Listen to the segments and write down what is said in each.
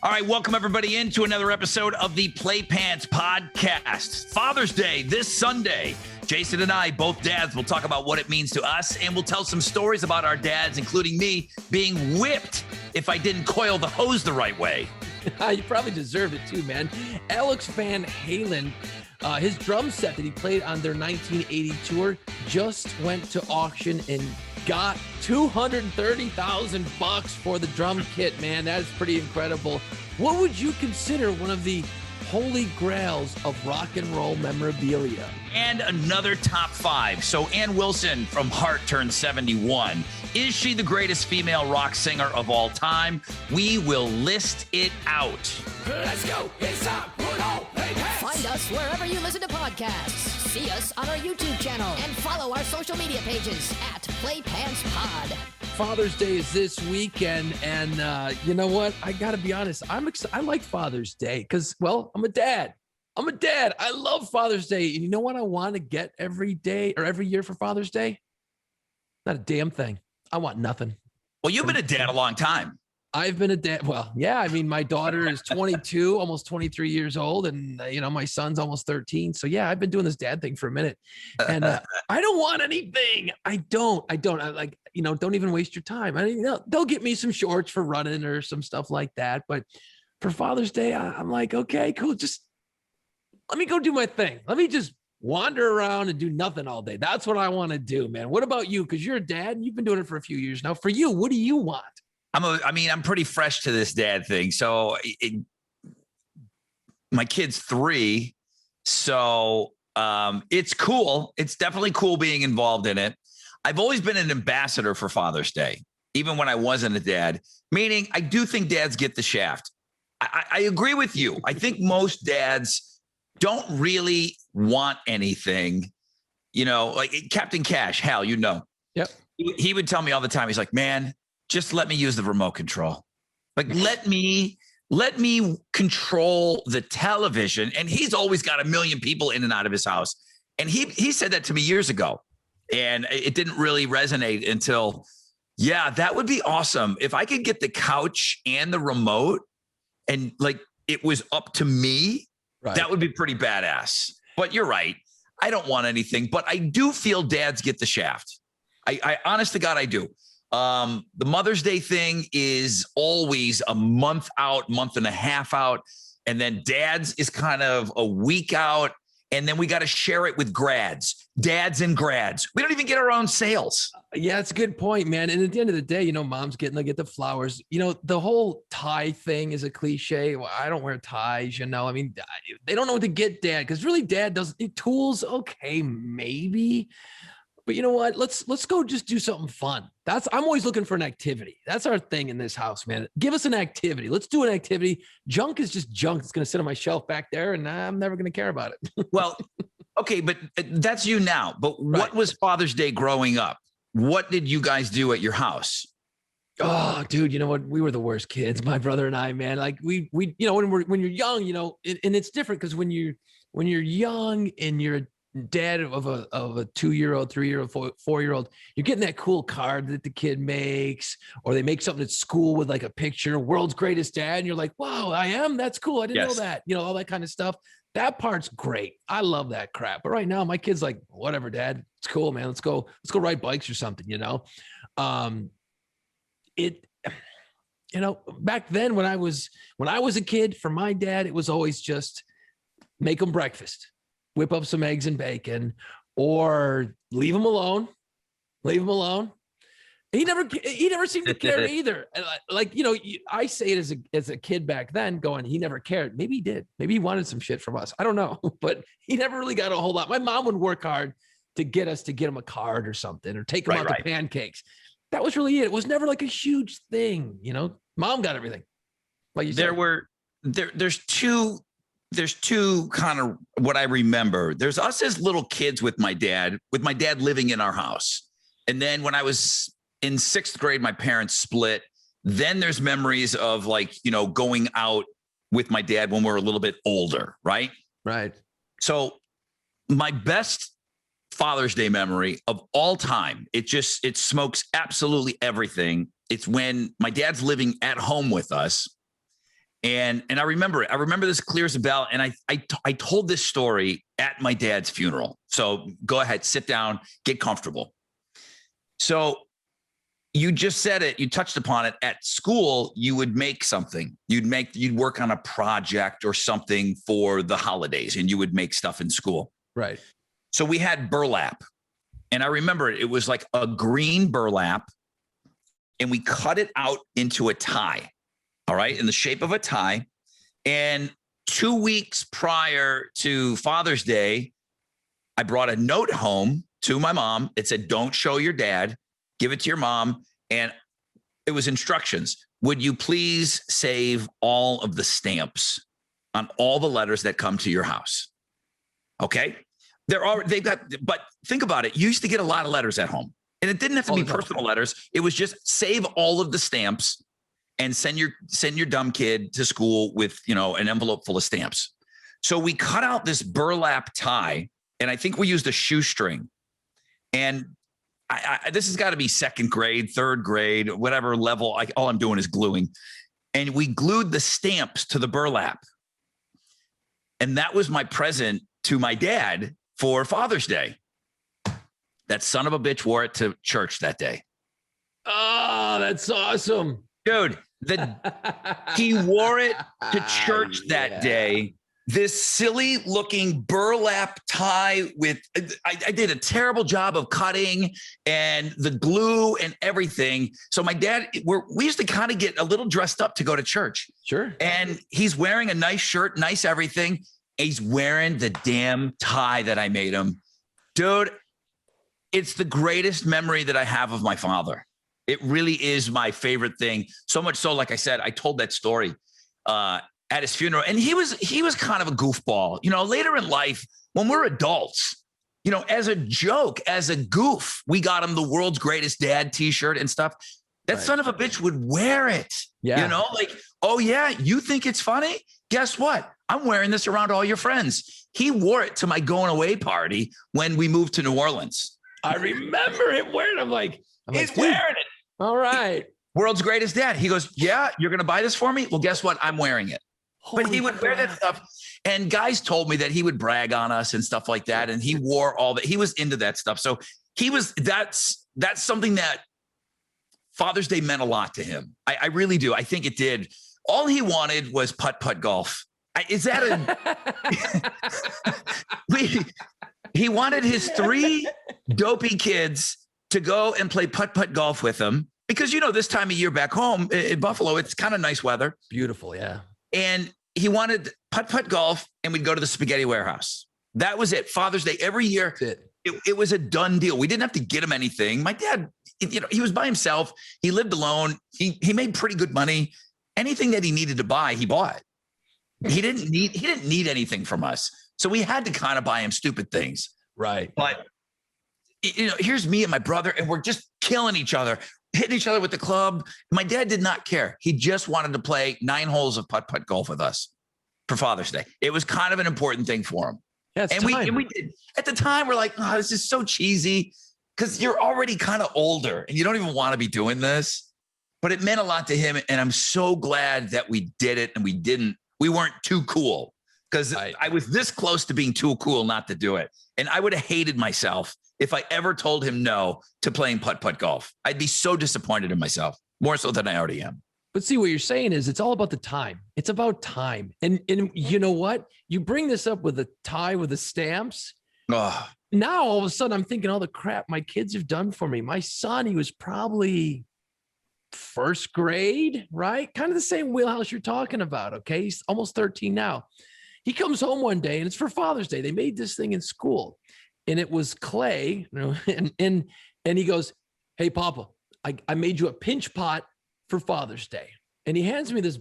All right, welcome everybody into another episode of the Play Pants Podcast. Father's Day this Sunday. Jason and I, both dads, will talk about what it means to us, and we'll tell some stories about our dads, including me being whipped if I didn't coil the hose the right way. You probably deserved it too, man. Alex Van Halen, his drum set that he played on their 1980 tour just went to auction and got $230,000 for the drum kit, man. That is pretty incredible. What would you consider one of the holy grails of rock and roll memorabilia? And another top five. So Ann Wilson from Heart turned 71. Is she the greatest female rock singer of all time? We will list it out. Let's go. It's time. Put on Play Pants. Find us wherever you listen to podcasts. See us on our YouTube channel and follow our social media pages at PlayPantsPod. Father's Day is this weekend, and you know what? I got to be honest. I like Father's Day because, well, I'm a dad. I love Father's Day. And you know what I want to get every day or every year for Father's Day? Not a damn thing. I want nothing. Well, you've been a dad a long time. I've been a dad. Well, yeah. I mean, my daughter is 22, almost 23 years old. And, my son's almost 13. So, yeah, I've been doing this dad thing for a minute. And I don't want anything. I don't. Don't even waste your time. They'll get me some shorts for running or some stuff like that. But for Father's Day, I'm like, okay, cool. Just let me go do my thing. Let me just wander around and do nothing all day. That's what I want to do, man. What about you? Because you're a dad and you've been doing it for a few years now. For you, what do you want? I'm pretty fresh to this dad thing. So my kid's 3. So it's cool. It's definitely cool being involved in it. I've always been an ambassador for Father's Day, even when I wasn't a dad, meaning I do think dads get the shaft. I agree with you. I think most dads don't really want anything, like Captain Cash, Hal, Yep. He would tell me all the time. He's like, man, just let me use the remote control. Like, let me control the television. And he's always got a million people in and out of his house. And he said that to me years ago. And it didn't really resonate until, that would be awesome. If I could get the couch and the remote and like it was up to me, right, that would be pretty badass. But you're right. I don't want anything, but I do feel dads get the shaft. I honest to God, I do. The Mother's Day thing is always a month out, month and a half out. And then dad's is kind of a week out. And then we got to share it with dads and grads. We don't even get our own sales. Yeah, it's a good point, man. And at the end of the day, mom's get the flowers. The whole tie thing is a cliche. Well, I don't wear ties, I mean, they don't know what to get dad because really dad doesn't. Tools, okay, maybe. But you know what? Let's go just do something fun. I'm always looking for an activity. That's our thing in this house, man. Give us an activity. Let's do an activity. Junk is just junk. It's going to sit on my shelf back there, and I'm never going to care about it. Well, okay, but that's you now. But right. What was Father's Day growing up? What did you guys do at your house? Oh, dude, you know what? We were the worst kids, my brother and I, man. Like we when you're young, and it's different because when you're young and you're dad of a 2-year-old, 3-year-old, 4-year-old, you're getting that cool card that the kid makes, or they make something at school with like a picture, world's greatest dad. And you're like, wow, I am. That's cool. I didn't know that, all that kind of stuff. That part's great. I love that crap. But right now my kid's like, whatever, dad, it's cool, man. Let's go ride bikes or something, back then when I was a kid, for my dad, it was always just make them breakfast, whip up some eggs and bacon, or leave him alone. He never seemed to care either. I say it as a kid back then going, he never cared. Maybe he did. Maybe he wanted some shit from us. I don't know, but he never really got a whole lot. My mom would work hard to get him a card or something, or take him out to pancakes. That was really it. It was never like a huge thing. Mom got everything. Like you said. There's two kind of what I remember. There's us as little kids with my dad living in our house. And then when I was in 6th grade, my parents split. Then there's memories of going out with my dad when we're a little bit older. Right. Right. So my best Father's Day memory of all time, it smokes absolutely everything. It's when my dad's living at home with us. And I remember it. I remember this clear as a bell. And I told this story at my dad's funeral. So go ahead, sit down, get comfortable. So you just said it, you touched upon it. At school, you would make something. You'd work on a project or something for the holidays, and you would make stuff in school. Right. So we had burlap. And I remember it was like a green burlap, and we cut it out into a tie. All right, in the shape of a tie. And 2 weeks prior to Father's Day, I brought a note home to my mom. It said, "Don't show your dad, give it to your mom." And it was instructions. Would you please save all of the stamps on all the letters that come to your house? Okay. But think about it. You used to get a lot of letters at home, and it didn't have to be personal letters. It was just save all of the stamps and send your dumb kid to school with, an envelope full of stamps. So we cut out this burlap tie, and I think we used a shoestring. And this has got to be second grade, third grade, whatever level. All I'm doing is gluing. And we glued the stamps to the burlap. And that was my present to my dad for Father's Day. That son of a bitch wore it to church that day. Oh, that's awesome. Dude, he wore it to church that day. This silly looking burlap tie with, I did a terrible job of cutting and the glue and everything. So my dad, we used to kind of get a little dressed up to go to church. Sure. And he's wearing a nice shirt, nice everything. He's wearing the damn tie that I made him. Dude, it's the greatest memory that I have of my father. It really is my favorite thing. So much so, like I said, I told that story at his funeral, and he was kind of a goofball. Later in life, when we're adults, as a joke, as a goof, we got him the world's greatest dad T-shirt and stuff. That son of a bitch would wear it. Yeah. Oh yeah, you think it's funny? Guess what? I'm wearing this around all your friends. He wore it to my going away party when we moved to New Orleans. I remember him wearing it. I'm like, he's wearing it. All right. World's greatest dad. He goes, yeah, you're going to buy this for me? Well, guess what? I'm wearing it. But he would wear that stuff. And guys told me that he would brag on us and stuff like that. And he wore all that. He was into that stuff. So that's something that Father's Day meant a lot to him. I really do. I think it did. All he wanted was putt-putt golf. He wanted his 3 dopey kids to go and play putt-putt golf with him because, this time of year back home in Buffalo, it's kind of nice weather. Beautiful. Yeah. And he wanted putt-putt golf, and we'd go to the Spaghetti Warehouse. That was it. Father's Day every year. It was a done deal. We didn't have to get him anything. My dad, he was by himself. He lived alone. He made pretty good money. Anything that he needed to buy, he bought. He didn't need anything from us. So we had to kind of buy him stupid things. Right. But here's me and my brother, and we're just killing each other, hitting each other with the club. My dad did not care. He just wanted to play 9 holes of putt-putt golf with us for Father's Day. It was kind of an important thing for him. Yeah, and we did. At the time, we're like, oh, this is so cheesy because you're already kind of older and you don't even want to be doing this. But it meant a lot to him. And I'm so glad that we did it and we weren't too cool because I was this close to being too cool not to do it. And I would have hated myself if I ever told him no to playing putt-putt golf. I'd be so disappointed in myself, more so than I already am. But see, what you're saying is it's all about the time. It's about time. And you know what? You bring this up with a tie with the stamps. Oh. Now, all of a sudden, I'm thinking all the crap my kids have done for me. My son, he was probably first grade, right? Kind of the same wheelhouse you're talking about, okay? He's almost 13 now. He comes home one day, and it's for Father's Day. They made this thing in school, and it was clay, and he goes, hey, Papa, I made you a pinch pot for Father's Day. And he hands me this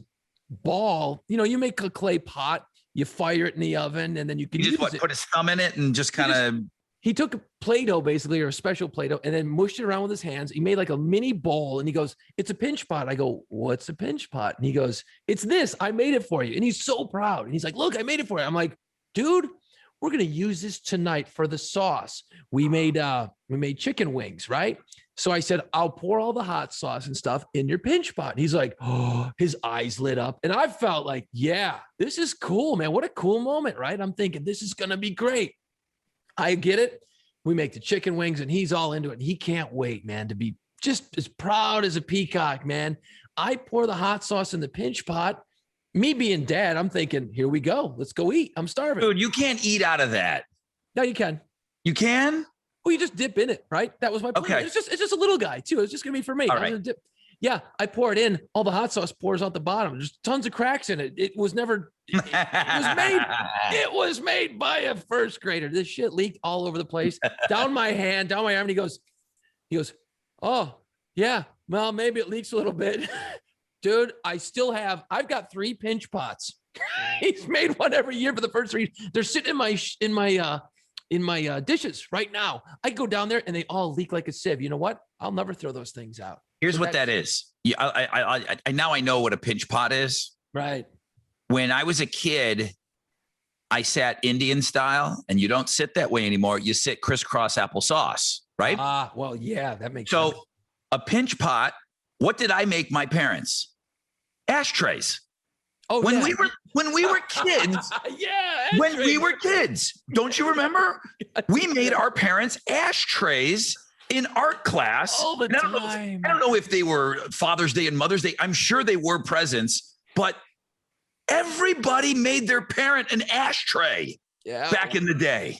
ball. You make a clay pot, you fire it in the oven, and then you can use it. Put his thumb in it and just kind of. He took a Play-Doh, basically, or a special Play-Doh, and then mushed it around with his hands. He made like a mini bowl, and he goes, it's a pinch pot. I go, what's a pinch pot? And he goes, it's this. I made it for you. And he's so proud. And he's like, look, I made it for you. I'm like, dude, we're going to use this tonight for the sauce. We made chicken wings, right? So I said, I'll pour all the hot sauce and stuff in your pinch pot. And he's like, oh, his eyes lit up. And I felt like, yeah, this is cool, man. What a cool moment, right? I'm thinking this is going to be great. I get it. We make the chicken wings and he's all into it. And he can't wait, man, to be just as proud as a peacock, man. I pour the hot sauce in the pinch pot. Me being dad, I'm thinking, here we go. Let's go eat. I'm starving. Dude, you can't eat out of that. No, you can. You can? Well, you just dip in it, right? That was my plan. Okay. It's just a little guy too. It's just gonna be for me. All I was right. gonna dip. Yeah, I pour it in. All the hot sauce pours out the bottom. There's tons of cracks in it. It was never. It was made by a first grader. This shit leaked all over the place, down my hand, down my arm. And he goes, oh yeah, well maybe it leaks a little bit, dude. I've got 3 pinch pots. He's made one every year for the first 3. They're sitting in my dishes right now. I go down there and they all leak like a sieve. You know what? I'll never throw those things out. Here's what that is. Yeah, I now I know what a pinch pot is. Right. When I was a kid, I sat Indian style, and you don't sit that way anymore. You sit crisscross applesauce, right? Well, yeah, that makes sense. So a pinch pot, what did I make my parents? Ashtrays. Oh, When yeah. we were kids, Yeah. when we were kids, don't you remember? We made our parents ashtrays in art class. All the And time. I don't know if they were Father's Day and Mother's Day. I'm sure they were presents, but everybody made their parent an ashtray Yeah. back in the day.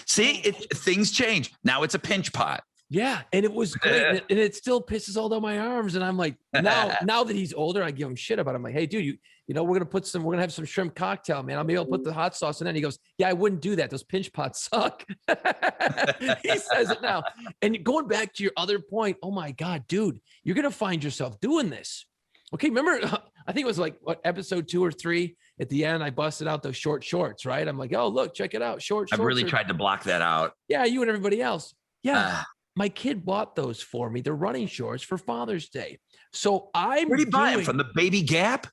See, things change. Now it's a pinch pot. Yeah, and it was great, and it still pisses all down my arms. And I'm like, now that he's older, I give him shit about it. I'm like, hey, dude, you know, we're gonna have some shrimp cocktail, man. Maybe I'll put the hot sauce in. And he goes, yeah, I wouldn't do that. Those pinch pots suck. He says it now. And going back to your other point, oh my God, dude, you're gonna find yourself doing this. Okay, remember? I think it was like what episode 2 or 3 at the end. I busted out those short shorts, right? I'm like, oh look, check it out, short shorts. I've really tried to block that out. Yeah, you and everybody else. Yeah. Ah. My kid bought those for me. They're running shorts for Father's Day. So I'm Where do you buy them from? The Baby Gap?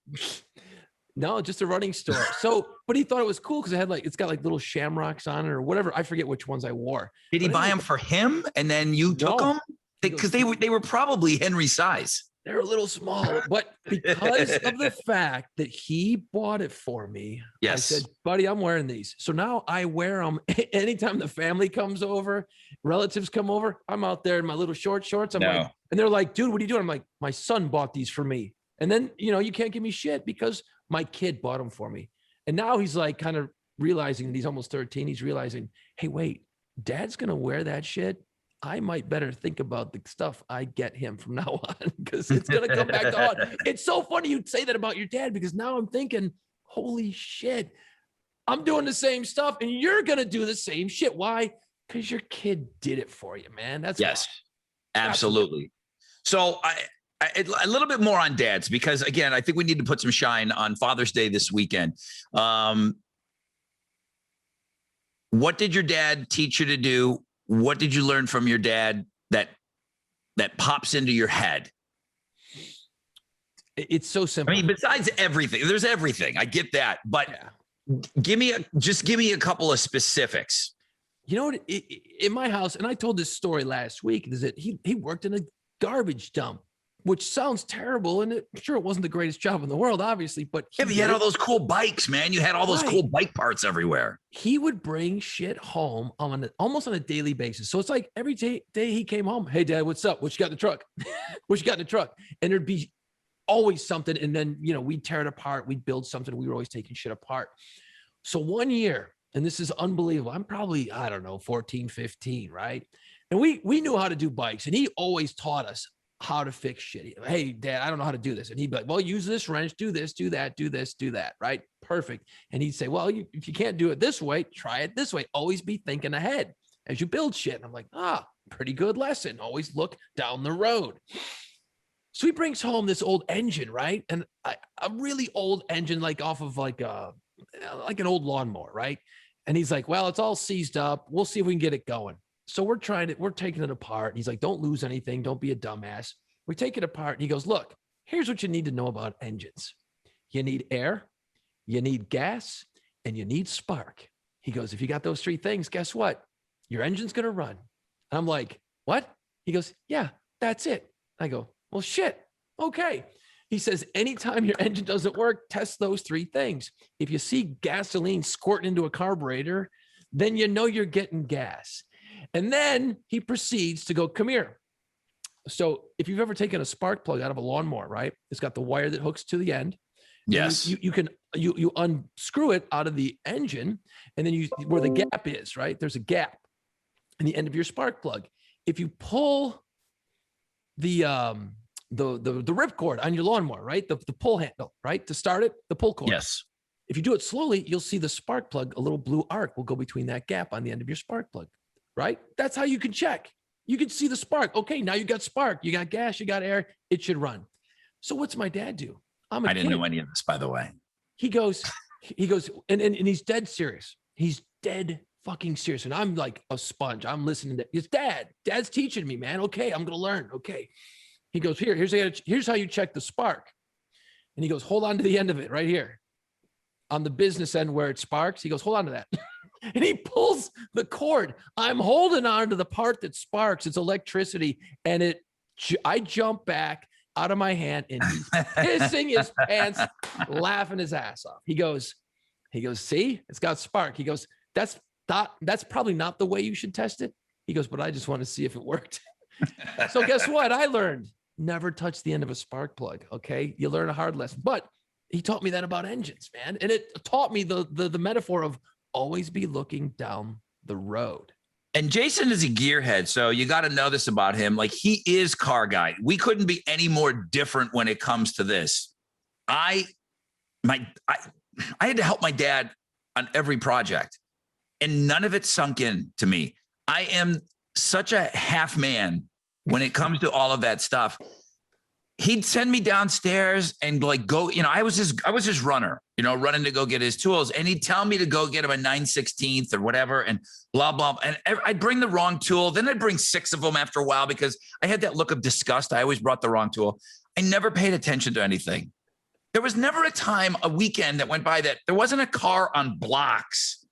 No, just a running store. So, but he thought it was cool because it's got like little shamrocks on it or whatever. I forget which ones I wore. Did he But buy anyway, them for him and then you took No. them? Because they were probably Henry size. They're a little small, but because of the fact that he bought it for me, Yes. I said, buddy, I'm wearing these. So now I wear them anytime the family comes over, relatives come over. I'm out there in my little shorts. I'm No. like, and they're like, dude, what are you doing? I'm like, my son bought these for me. And then, you know, you can't give me shit because my kid bought them for me. And now he's like kind of realizing that he's almost 13. He's realizing, hey, wait, dad's going to wear that shit. I might better think about the stuff I get him from now on because it's going to come back to haunt. It's so funny you'd say that about your dad because now I'm thinking, holy shit, I'm doing the same stuff and you're going to do the same shit. Why? Because your kid did it for you, man. That's Yes, why. absolutely. So a little bit more on dads, because again, I think we need to put some shine on Father's Day this weekend. What did your dad teach you to do? What did you learn from your dad that pops into your head? It's so simple. I mean, besides everything, there's everything. I get that, but Yeah. give me a couple of specifics. You know what? In my house, and I told this story last week, is that he worked in a garbage dump, which sounds terrible. And sure, it wasn't the greatest job in the world, obviously, but Yeah, but you had all those cool bikes, man. You had all those Right. cool bike parts everywhere. he would bring shit home almost on a daily basis. So it's like every day he came home, hey, Dad, what's up? What you got in the truck? What you got in the truck? And there'd be always something. And then, you know, we'd tear it apart. We'd build something. We were always taking shit apart. So one year, and this is unbelievable, I'm probably, I don't know, 14, 15, right? And we knew how to do bikes. And he always taught us how to fix shit. Hey, Dad, I don't know how to do this. And he'd be like, well, use this wrench, do this, do that, do this, do that, right? Perfect. And he'd say, well, if you can't do it this way, try it this way. Always be thinking ahead as you build shit. And I'm like, pretty good lesson. Always look down the road. So he brings home this old engine, right? And a really old engine, like off of like an old lawnmower, right? And he's like, well, it's all seized up. We'll see if we can get it going. So we're taking it apart. And he's like, don't lose anything. Don't be a dumbass. We take it apart. And he goes, look, here's what you need to know about engines. You need air, you need gas, and you need spark. He goes, if you got those 3 things, guess what? Your engine's going to run. And I'm like, what? He goes, yeah, that's it. I go, well, shit. Okay. He says, anytime your engine doesn't work, test those 3 things. If you see gasoline squirting into a carburetor, then you know you're getting gas. And then he proceeds to go, come here. So if you've ever taken a spark plug out of a lawnmower, right? It's got the wire that hooks to the end. Yes. You can unscrew it out of the engine, and then where the gap is, right? There's a gap in the end of your spark plug. If you pull the ripcord on your lawnmower, right? The pull handle, right? To start it, the pull cord. Yes. If you do it slowly, you'll see the spark plug, a little blue arc will go between that gap on the end of your spark plug, right? That's how you can check. You can see the spark. Okay, now you got spark, you got gas, you got air, it should run. So what's my dad do? I didn't know any of this, by the way. He goes, and he's dead serious. He's dead fucking serious. And I'm like a sponge. I'm listening to his dad's teaching me, man. Okay, I'm going to learn. Okay. He goes, here's how you check the spark. And he goes, hold on to the end of it right here on the business end where it sparks. He goes, hold on to that. And he pulls the cord. I'm holding on to the part that sparks. It's electricity. And I jump back out of my hand, and he's pissing his pants, laughing his ass off. He goes, see, it's got spark. He goes, that's probably not the way you should test it. He goes, but I just want to see if it worked. So guess what? I learned never touch the end of a spark plug. Okay. You learn a hard lesson, but he taught me that about engines, man. And it taught me the metaphor of always be looking down the road. And Jason is a gearhead, so you got to know this about him. Like, he is car guy. We couldn't be any more different when it comes to this. I had to help my dad on every project, and none of it sunk in to me. I am such a half man when it comes to all of that stuff. He'd send me downstairs and like go, I was his runner, running to go get his tools. And he'd tell me to go get him a 9/16 or whatever and blah, blah. And I'd bring the wrong tool. Then I'd bring 6 of them after a while because I had that look of disgust. I always brought the wrong tool. I never paid attention to anything. There was never a weekend that went by that there wasn't a car on blocks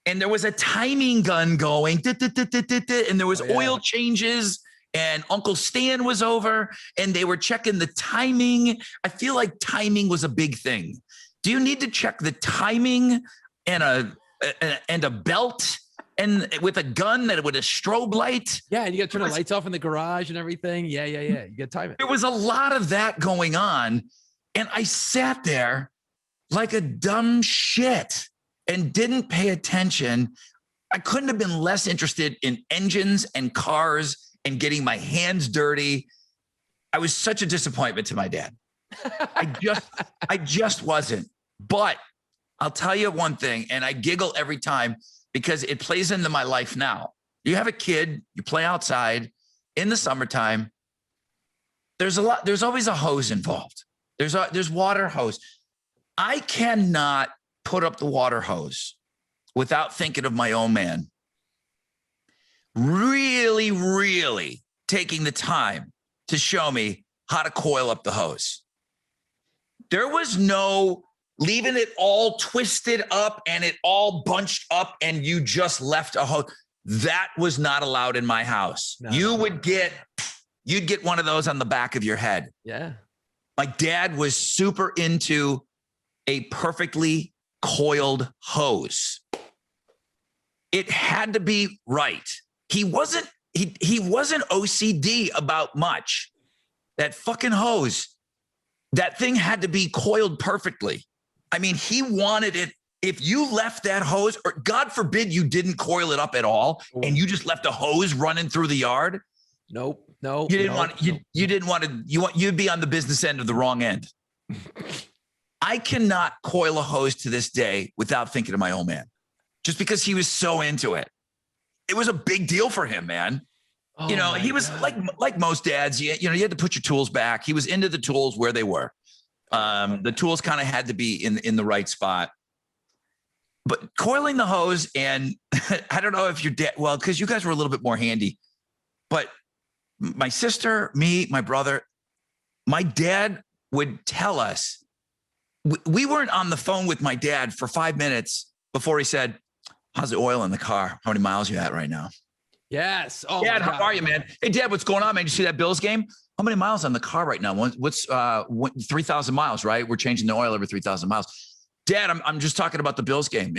and there was a timing gun going, and there was oil changes. And Uncle Stan was over and they were checking the timing. I feel like timing was a big thing. Do you need to check the timing and a belt and with a gun that with a strobe light? Yeah. And you got to turn the lights off in the garage and everything. Yeah. You got to time it. There was a lot of that going on. And I sat there like a dumb shit and didn't pay attention. I couldn't have been less interested in engines and cars and getting my hands dirty. I was such a disappointment to my dad. I just wasn't. But I'll tell you one thing, and I giggle every time because it plays into my life now. You have a kid, you play outside in the summertime. There's always a hose involved. There's water hose. I cannot put up the water hose without thinking of my own man. Really, really taking the time to show me how to coil up the hose. There was no leaving it all twisted up and it all bunched up and you just left a hose. That was not allowed in my house. No. You'd get one of those on the back of your head. Yeah. My dad was super into a perfectly coiled hose. It had to be right. He wasn't OCD about much. That fucking hose, that thing had to be coiled perfectly. I mean, he wanted it. If you left that hose, or God forbid you didn't coil it up at all, and you just left a hose running through the yard. Nope. You'd be on the business end of the wrong end. I cannot coil a hose to this day without thinking of my old man, just because he was so into it. It was a big deal for him, man. Oh, he was God. like most dads, you had to put your tools back. He was into the tools where they were. The tools kind of had to be in the right spot. But coiling the hose, and I don't know if your dad, well, because you guys were a little bit more handy, but my sister, me, my brother, my dad would tell us, we weren't on the phone with my dad for 5 minutes before he said, how's the oil in the car? How many miles you at right now? Yes. Oh, Dad, my how God. are you, man? Hey, Dad, what's going on, man? You see that Bills game? How many miles on the car right now? What's 3,000 miles, right? We're changing the oil every 3,000 miles. Dad, I'm just talking about the Bills game.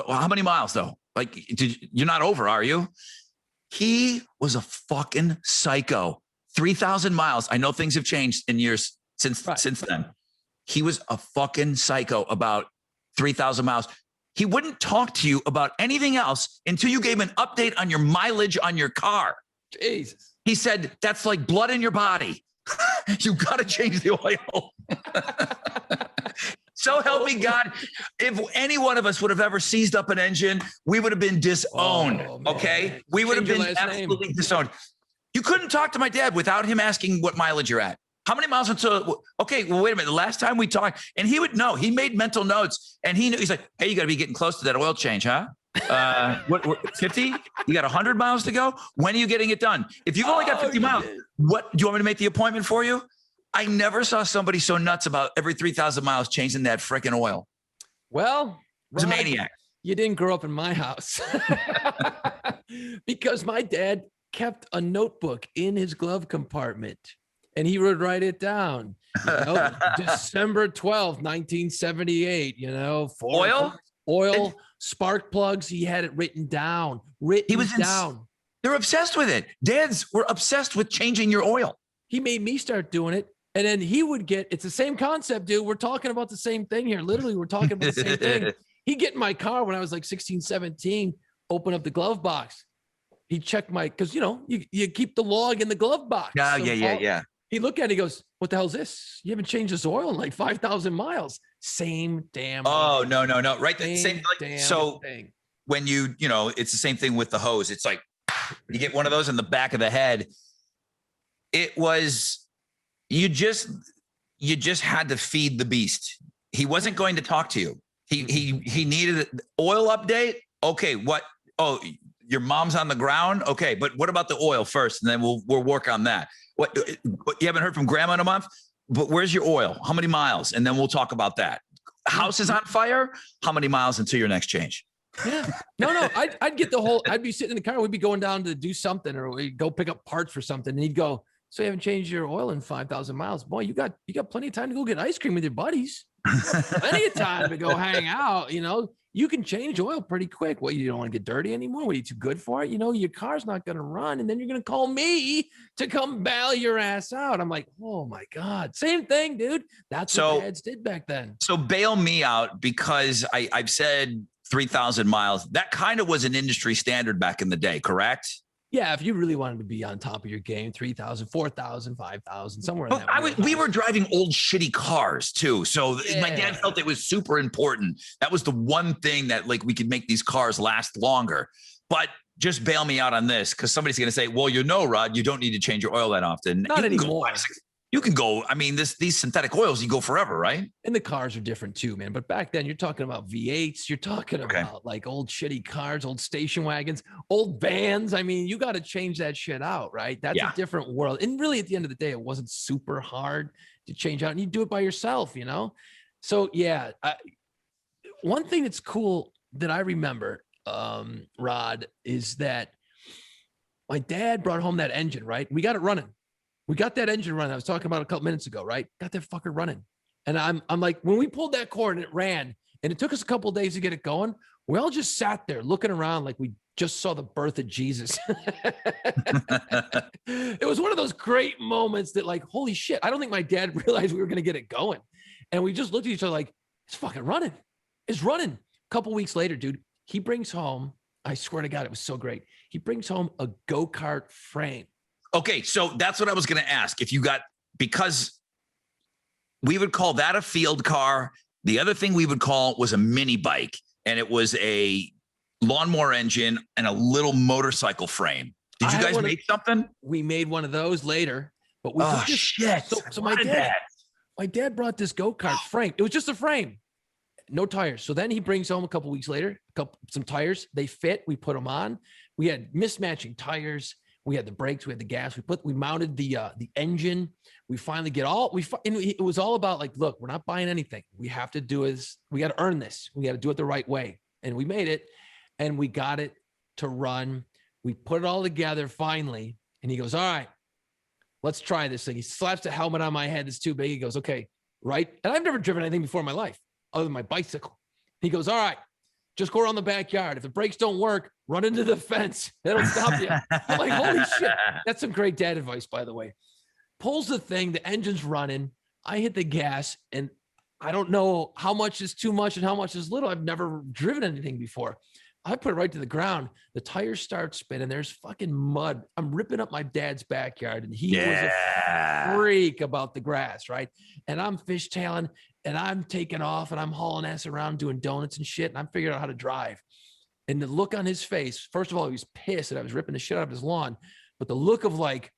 How many miles though? Like, you're not over, are you? He was a fucking psycho. 3,000 miles. I know things have changed in years since then. He was a fucking psycho about 3,000 miles. He wouldn't talk to you about anything else until you gave an update on your mileage on your car. Jesus. He said, that's like blood in your body. You got to change the oil. So help me God. If any one of us would have ever seized up an engine, we would have been disowned. Okay. We would have been absolutely disowned. You couldn't talk to my dad without him asking what mileage you're at. How many miles until? Okay, well, wait a minute. The last time we talked, and he would know. He made mental notes, and he knew. He's like, "Hey, you got to be getting close to that oil change, huh? What 50? You got 100 miles to go. When are you getting it done? If you've only got 50 miles, what do you want me to make the appointment for you? I never saw somebody so nuts about every 3,000 miles changing that freaking oil. Well, He was a maniac. You didn't grow up in my house because my dad kept a notebook in his glove compartment. And he would write it down. December 12th, 1978, oil, spark plugs. He had it written down. They're obsessed with it. Dads were obsessed with changing your oil. He made me start doing it. And then he would it's the same concept, dude. We're talking about the same thing here. Literally, we're talking about the same thing. He'd get in my car when I was like 16, 17, open up the glove box. He'd check because, you keep the log in the glove box. Yeah. He looked at it, he goes, what the hell is this? You haven't changed this oil in like 5,000 miles. Same damn. Oh, no. Right. Same so thing. When it's the same thing with the hose. It's like you get one of those in the back of the head. It was, you just had to feed the beast. He wasn't going to talk to you. He needed an oil update. Okay. What? Oh, your mom's on the ground. Okay. But what about the oil first? And then we'll work on that. What, you haven't heard from grandma in a month, but where's your oil? How many miles? And then we'll talk about that. House is on fire. How many miles until your next change? Yeah. No. I'd get I'd be sitting in the car. We'd be going down to do something or we'd go pick up parts for something. And he'd go, so you haven't changed your oil in 5,000 miles. Boy, you got plenty of time to go get ice cream with your buddies. Plenty of time to go hang out. You can change oil pretty quick. What, you don't want to get dirty anymore? What, are you too good for it? Your car's not going to run. And then you're going to call me to come bail your ass out. I'm like, oh my God. Same thing, dude. That's what dads did back then. So bail me out because I've said 3,000 miles. That kind of was an industry standard back in the day, correct? Yeah, if you really wanted to be on top of your game, 3,000, 4,000, 5,000, somewhere in that. We were driving old shitty cars too. So my dad felt it was super important. That was the one thing that we could make these cars last longer. But just bail me out on this because somebody's going to say, well, Rod, you don't need to change your oil that often. Not anymore. You can go. I mean, these synthetic oils, you go forever, right? And the cars are different too, man. But back then, you're talking about V8s. You're talking about like old shitty cars, old station wagons, old vans. I mean, you got to change that shit out, right? That's a different world. And really, at the end of the day, it wasn't super hard to change out, and you do it by yourself, So yeah, one thing that's cool that I remember, Rod, is that my dad brought home that engine. Right, we got it running. We got that engine running. I was talking about a couple minutes ago, right? Got that fucker running. And I'm like, when we pulled that cord and it ran, and it took us a couple of days to get it going, we all just sat there looking around like we just saw the birth of Jesus. It was one of those great moments that holy shit, I don't think my dad realized we were going to get it going. And we just looked at each other like, it's fucking running. It's running. A couple weeks later, dude, he brings home, I swear to God, it was so great. He brings home a go-kart frame. Okay, so that's what I was going to ask. Because we would call that a field car. The other thing we would call was a mini bike, and it was a lawnmower engine and a little motorcycle frame. Did you guys make something? We made one of those later, but we shit. So my dad brought this go-kart frame. It was just a frame, no tires. So then he brings home a couple weeks later, some tires. They fit. We put them on. We had mismatching tires. We had the brakes, we had the gas, we mounted the engine. We finally it was all about look, we're not buying anything. We have to we got to earn this. We got to do it the right way. And we made it and we got it to run We put it all together finally. And he goes, all right, let's try this thing. He slaps the helmet on my head. It's too big. He goes, okay, right. And I've never driven anything before in my life other than my bicycle. He goes, all right, just go around the backyard. If the brakes don't work, run into the fence. That'll stop you. I'm like, holy shit. That's some great dad advice, by the way. Pulls the thing. The engine's running. I hit the gas, and I don't know how much is too much and how much is little. I've never driven anything before. I put it right to the ground. The tires start spinning. There's fucking mud. I'm ripping up my dad's backyard, and he was a freak about the grass, right? And I'm fishtailing, and I'm taking off, and I'm hauling ass around doing donuts and shit, and I'm figuring out how to drive. And the look on his face, first of all, he was pissed that I was ripping the shit out of his lawn, but the look of like,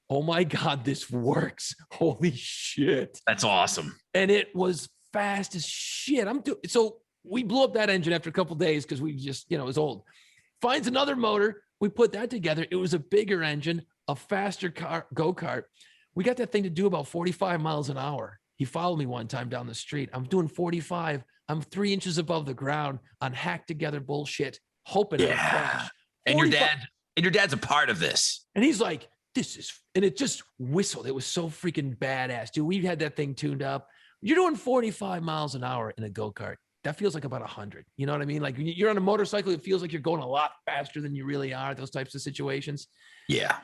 oh my God, this works. Holy shit. That's awesome. And it was fast as shit. So we blew up that engine after a couple of days because we just, it was old. Finds another motor. We put that together. It was a bigger engine, a faster go-kart. We got that thing to do about 45 miles an hour. He followed me one time down the street. I'm doing 45. I'm 3 inches above the ground on hacked together bullshit, hoping to crash. And your dad's a part of this. And he's like, and it just whistled. It was so freaking badass, dude. We had that thing tuned up. You're doing 45 miles an hour in a go-kart. That feels like about 100. You know what I mean? Like when you're on a motorcycle, it feels like you're going a lot faster than you really are. Those types of situations. Yeah.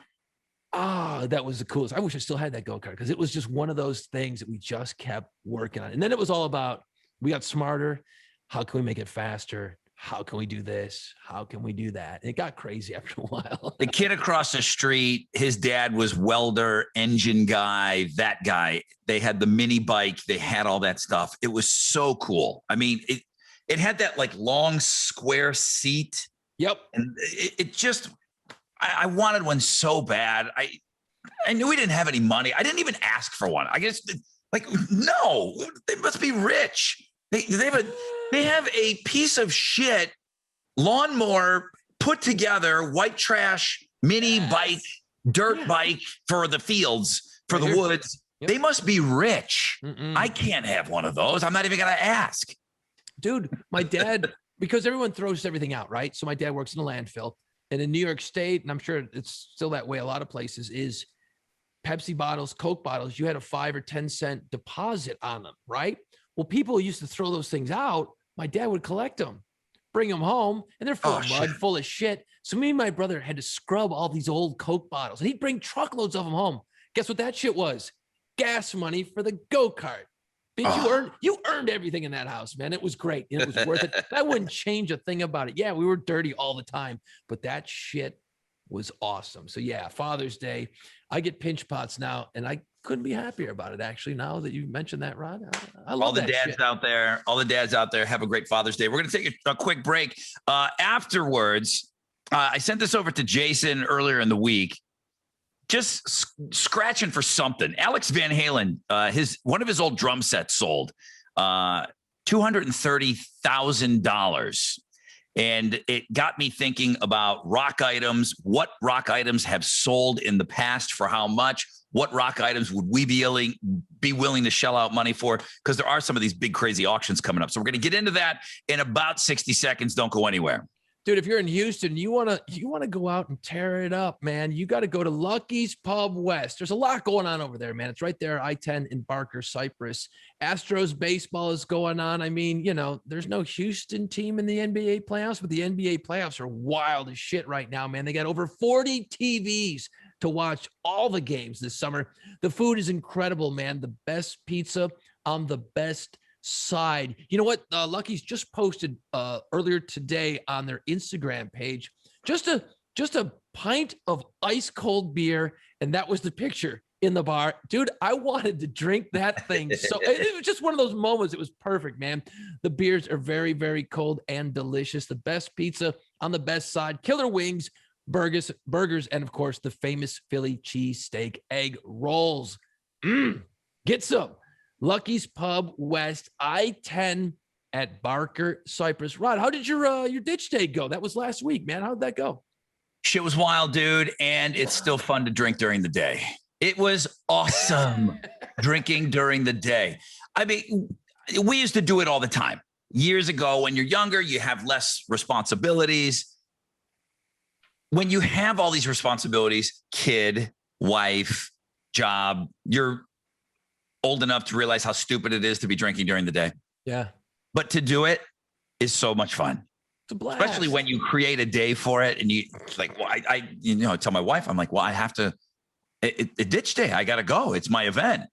That was the coolest. I wish I still had that go-kart because it was just one of those things that we just kept working on. And then it was all about, we got smarter. How can we make it faster? How can we do this? How can we do that? And it got crazy after a while. The kid across the street, his dad was welder, engine guy, that guy. They had the mini bike. They had all that stuff. It was so cool. I mean, it had that like long square seat. Yep. And it just, I wanted one so bad. I knew we didn't have any money. I didn't even ask for one. I guess like, no, they must be rich. They have a piece of shit lawnmower put together, white trash, mini bike, dirt bike for the fields, for the woods. Yep. They must be rich. I can't have one of those. I'm not even going to ask. Dude, my dad, because everyone throws everything out, right? So my dad works in a landfill. And in New York State, and I'm sure it's still that way a lot of places, is Pepsi bottles, Coke bottles, you had a 5 or 10 cent deposit on them, right? Well, people used to throw those things out. My dad would collect them, bring them home, and they're full of mud, full of shit. So me and my brother had to scrub all these old Coke bottles. And he'd bring truckloads of them home. Guess what that shit was? Gas money for the go-kart. Bitch, you earned everything in that house, man. It was great. It was worth it. I wouldn't change a thing about it. Yeah, we were dirty all the time, but that shit was awesome. So yeah, Father's Day. I get pinch pots now, and I couldn't be happier about it. Actually, now that you mentioned that, Rod, I love all the dads shit. out there. All the dads out there, have a great Father's Day. We're going to take a quick break. Afterwards, I sent this over to Jason earlier in the week. Just scratching for something. Alex Van Halen, one of his old drum sets sold $230,000. And it got me thinking about rock items. What rock items have sold in the past for how much? What rock items would we be willing to shell out money for? Because there are some of these big, crazy auctions coming up. So we're going to get into that in about 60 seconds. Don't go anywhere. Dude, if you're in Houston, you want to go out and tear it up, man. You got to go to Lucky's Pub West. There's a lot going on over there, man. It's right there, I-10 in Barker, Cypress. Astros baseball is going on. I mean, there's no Houston team in the NBA playoffs, but the NBA playoffs are wild as shit right now, man. They got over 40 TVs to watch all the games this summer. The food is incredible, man. The best pizza on the best side. You know what? Lucky's just posted earlier today on their Instagram page just a pint of ice cold beer, and that was the picture in the bar. Dude, I wanted to drink that thing. So it was just one of those moments. It was perfect, man. The beers are very, very cold and delicious. The best pizza on the best side. Killer wings, burgers, and of course the famous Philly cheesesteak egg rolls. Get some. Lucky's Pub West, I-10 at Barker, Cypress. Rod, how did your ditch day go? That was last week, man. How did that go? Shit was wild, dude. And it's still fun to drink during the day. It was awesome drinking during the day. I mean, we used to do it all the time. Years ago, when you're younger, you have less responsibilities. when you have all these responsibilities, kid, wife, job, you're old enough to realize how stupid it is to be drinking during the day. Yeah. But to do it is so much fun. It's a blast. Especially when you create a day for it and you like, well, I tell my wife, I'm like, well, I have to, it ditch day. I got to go. It's my event.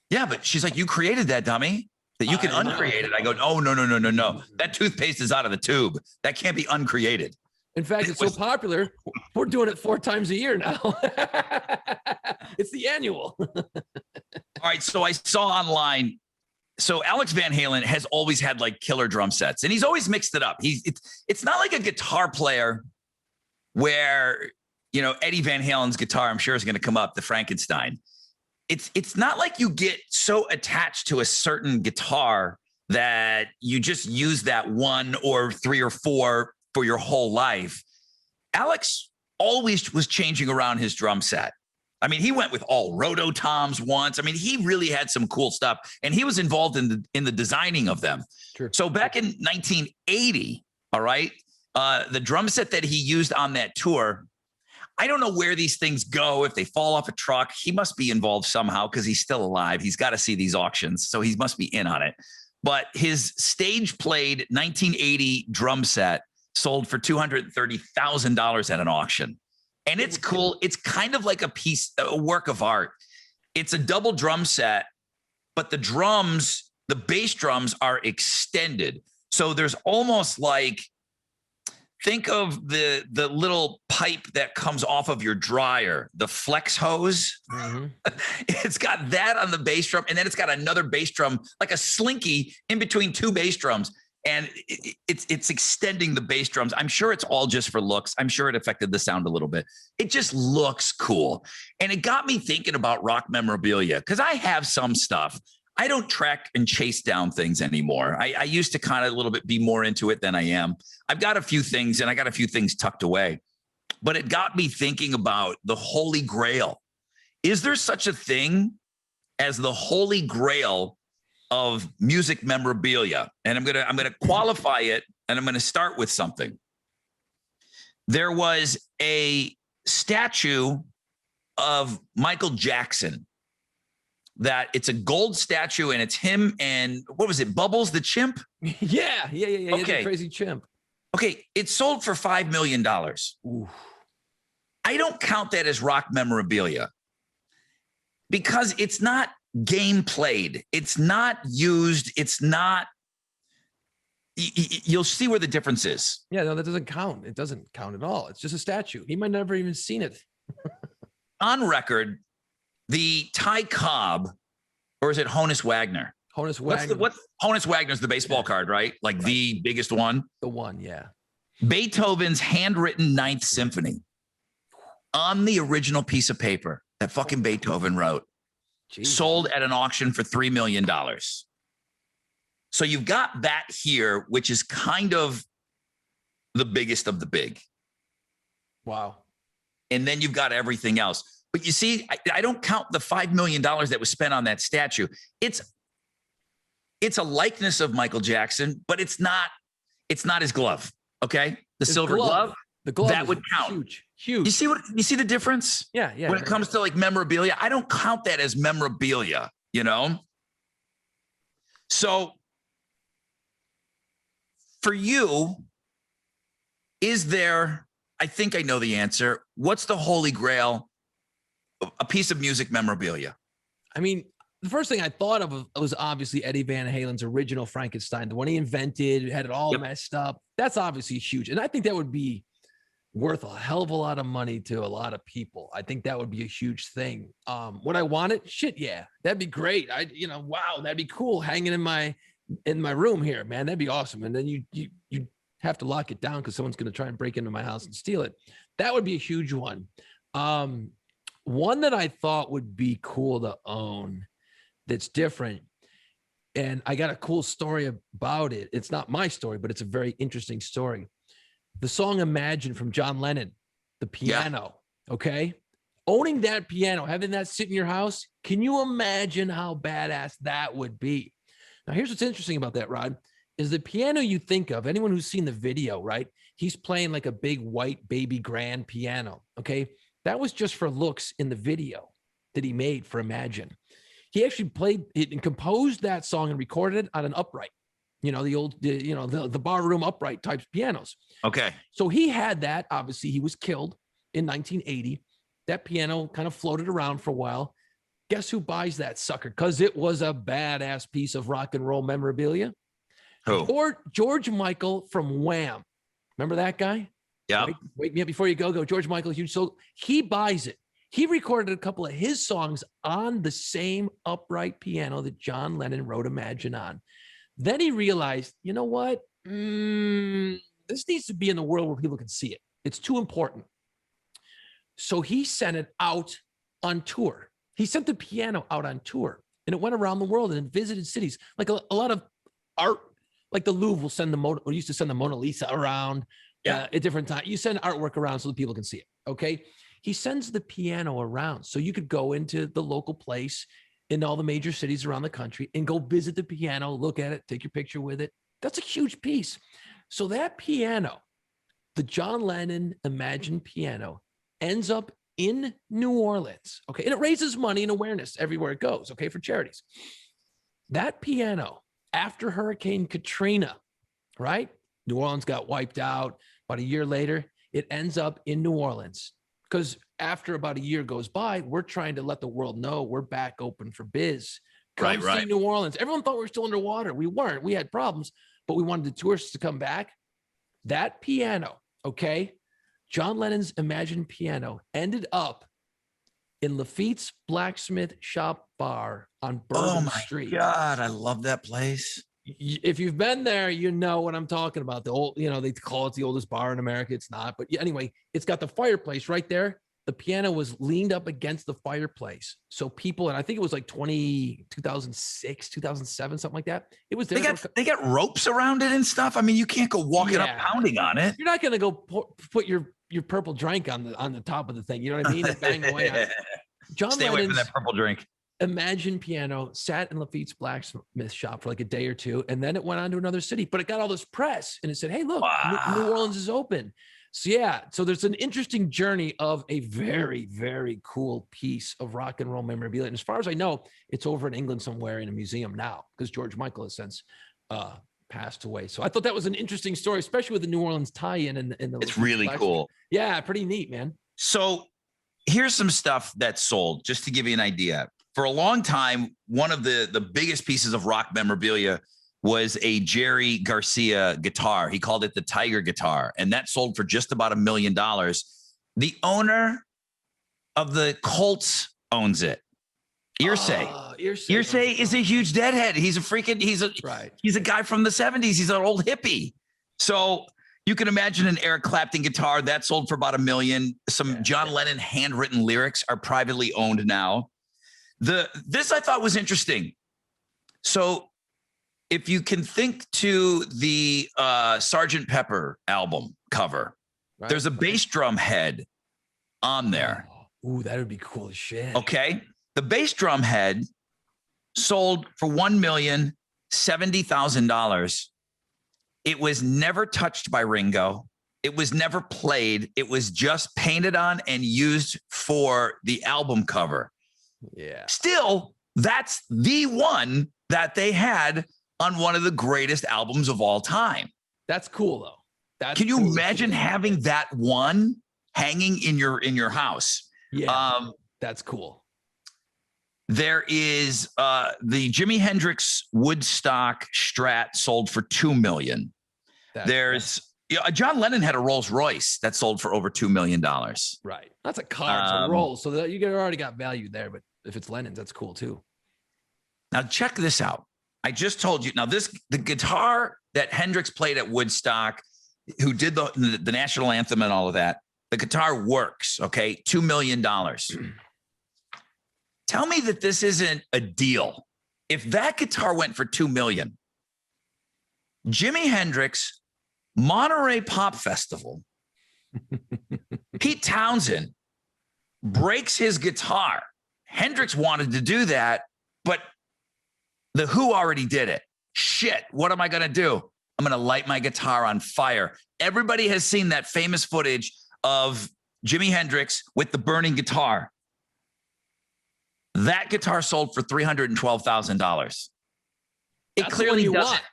Yeah. But she's like, you created that, dummy, that you can uncreate it. I go, oh, no. That toothpaste is out of the tube. That can't be uncreated. In fact, it's so popular, we're doing it 4 times a year now. It's the annual. All right. So I saw online. So Alex Van Halen has always had like killer drum sets, and he's always mixed it up. It's not like a guitar player where, Eddie Van Halen's guitar, I'm sure, is going to come up, the Frankenstein. It's not like you get so attached to a certain guitar that you just use that 1 or 3 or 4 for your whole life. Alex always was changing around his drum set. I mean, he went with all rototoms once. I mean, he really had some cool stuff, and he was involved in the designing of them. Sure. So back in 1980, all right, the drum set that he used on that tour, I don't know where these things go. If they fall off a truck, he must be involved somehow because he's still alive. He's got to see these auctions, so he must be in on it. But his stage played 1980 drum set sold for $230,000 at an auction. And it's cool. It's kind of like a work of art. It's a double drum set, but the bass drums are extended. So there's almost like, think of the little pipe that comes off of your dryer, the flex hose. Mm-hmm. It's got that on the bass drum. And then it's got another bass drum, like a slinky in between 2 bass drums. And it's extending the bass drums. I'm sure it's all just for looks. I'm sure it affected the sound a little bit. It just looks cool. And it got me thinking about rock memorabilia because I have some stuff. I don't track and chase down things anymore. I used to kind of a little bit be more into it than I am. I've got a few things, and I got a few things tucked away. But it got me thinking about the Holy Grail. Is there such a thing as the Holy Grail of music memorabilia? And I'm gonna qualify it, and I'm gonna start with something. There was a statue of Michael Jackson that it's a gold statue, and it's him and what was it, Bubbles the chimp? Yeah. Okay. Crazy chimp. Okay, it sold for $5 million. Ooh. I don't count that as rock memorabilia because it's not game played. It's not used. It's not. You'll see where the difference is. Yeah, no, that doesn't count. It doesn't count at all. It's just a statue. He might never even seen it. On record, the Ty Cobb, or is it Honus Wagner? Honus Wagner. What's Honus Wagner's the baseball card, right? Like the biggest one. The one, yeah. Beethoven's handwritten Ninth Symphony on the original piece of paper that fucking Beethoven wrote. Jeez. Sold at an auction for $3 million. So you've got that here, which is kind of the biggest of the big. Wow. And then you've got everything else. But you see, I don't count the $5 million that was spent on that statue. It's a likeness of Michael Jackson, but it's not his glove. Okay. The silver glove. The glove that would count. Huge. You see the difference? Yeah. When it comes to like memorabilia, I don't count that as memorabilia, So for you, is there, I think I know the answer. What's the Holy Grail, a piece of music memorabilia? I mean, the first thing I thought of was obviously Eddie Van Halen's original Frankenstein, the one he invented, had it all messed up. That's obviously huge. And I think that would be worth a hell of a lot of money to a lot of people. I think that would be a huge thing. Would I want it? Shit, yeah. That'd be great. Wow, that'd be cool hanging in my room here, man. That'd be awesome. And then you have to lock it down because someone's going to try and break into my house and steal it. That would be a huge one. One that I thought would be cool to own that's different. And I got a cool story about it. It's not my story, but it's a very interesting story. The song Imagine from John Lennon, the piano, okay? Owning that piano, having that sit in your house, can you imagine how badass that would be? Now, here's what's interesting about that, Rod. is the piano you think of. Anyone who's seen the video, right? He's playing like a big white baby grand piano. Okay. That was just for looks in the video that he made for Imagine. He actually played it and composed that song and recorded it on an upright, the old, the bar room upright types pianos. Okay. So he had that. Obviously, he was killed in 1980. That piano kind of floated around for a while. Guess who buys that sucker? Because it was a badass piece of rock and roll memorabilia. Who? Or George Michael from Wham. Remember that guy? Yeah. Wake me up before you go. George Michael, huge. So he buys it. He recorded a couple of his songs on the same upright piano that John Lennon wrote Imagine on. Then he realized, you know what? This needs to be in the world where people can see it. It's too important. So he sent it out on tour. He sent the piano out on tour, and it went around the world and visited cities. Like a lot of art, like the Louvre will send used to send the Mona Lisa around at different times. You send artwork around so that people can see it. Okay. He sends the piano around. So you could go into the local place in all the major cities around the country and go visit the piano, look at it, take your picture with it. That's a huge piece. So that piano, the John Lennon Imagine piano, ends up in New Orleans. Okay. And it raises money and awareness everywhere it goes. Okay. For charities. That piano, after Hurricane Katrina, right? New Orleans got wiped out. About a year later, it ends up in New Orleans. Because after about a year goes by, we're trying to let the world know we're back open for biz. Come see New Orleans. Everyone thought we were still underwater. We weren't. We had problems, but we wanted the tourists to come back. That piano, okay, John Lennon's Imagine piano, ended up in Lafitte's Blacksmith Shop Bar on Bourbon Street. Oh my God, I love that place. If you've been there, you know what I'm talking about. The old, they call it the oldest bar in America. It's not, but anyway, it's got the fireplace right there. The piano was leaned up against the fireplace. So people, and I think it was like 2006, 2007, something like that. It was there. They got ropes around it and stuff. I mean, you can't go walking up pounding on it. You're not going to go put your purple drink on the top of the thing. You know what I mean? And bang away on it. Stay away from that purple drink. Imagine piano sat in Lafitte's Blacksmith Shop for like a day or two, and then it went on to another city. But it got all this press, and it said, "Hey, look, New Orleans is open." So there's an interesting journey of a very, very cool piece of rock and roll memorabilia. And as far as I know, it's over in England somewhere in a museum now, because George Michael has since passed away. So I thought that was an interesting story, especially with the New Orleans tie-in. It's really cool. Yeah, pretty neat, man. So here's some stuff that's sold, just to give you an idea. For a long time, one of the biggest pieces of rock memorabilia was a Jerry Garcia guitar. He called it the Tiger guitar, and that sold for just about $1 million. The owner of the Colts owns it. Irsay is a huge deadhead. He's a guy from the 70s. He's an old hippie. So you can imagine an Eric Clapton guitar that sold for about $1 million. Some John Lennon handwritten lyrics are privately owned now. This I thought was interesting. So if you can think to the Sgt. Pepper album cover, there's a bass drum head on there. Ooh, that would be cool as shit. Okay. The bass drum head sold for $1,070,000. It was never touched by Ringo. It was never played. It was just painted on and used for the album cover. Yeah. Still, that's the one that they had on one of the greatest albums of all time. That's cool, though. Can you imagine having that one hanging in your house? Yeah, that's cool. There is the Jimi Hendrix Woodstock Strat sold for $2 million. John Lennon had a Rolls Royce that sold for over $2 million. Right. That's a car. It's a Rolls. So that you already got value there. But if it's Lennon's, that's cool too. Now check this out. I just told you. Now the guitar that Hendrix played at Woodstock, who did the national anthem and all of that, the guitar works. Okay. $2 million. Tell me that this isn't a deal. If that guitar went for $2 million, Jimi Hendrix, Monterey Pop Festival, Pete Townsend breaks his guitar. Hendrix wanted to do that, but the Who already did it. Shit, what am I going to do? I'm going to light my guitar on fire. Everybody has seen that famous footage of Jimi Hendrix with the burning guitar. That guitar sold for $312,000. It That's clearly the one you doesn't. want.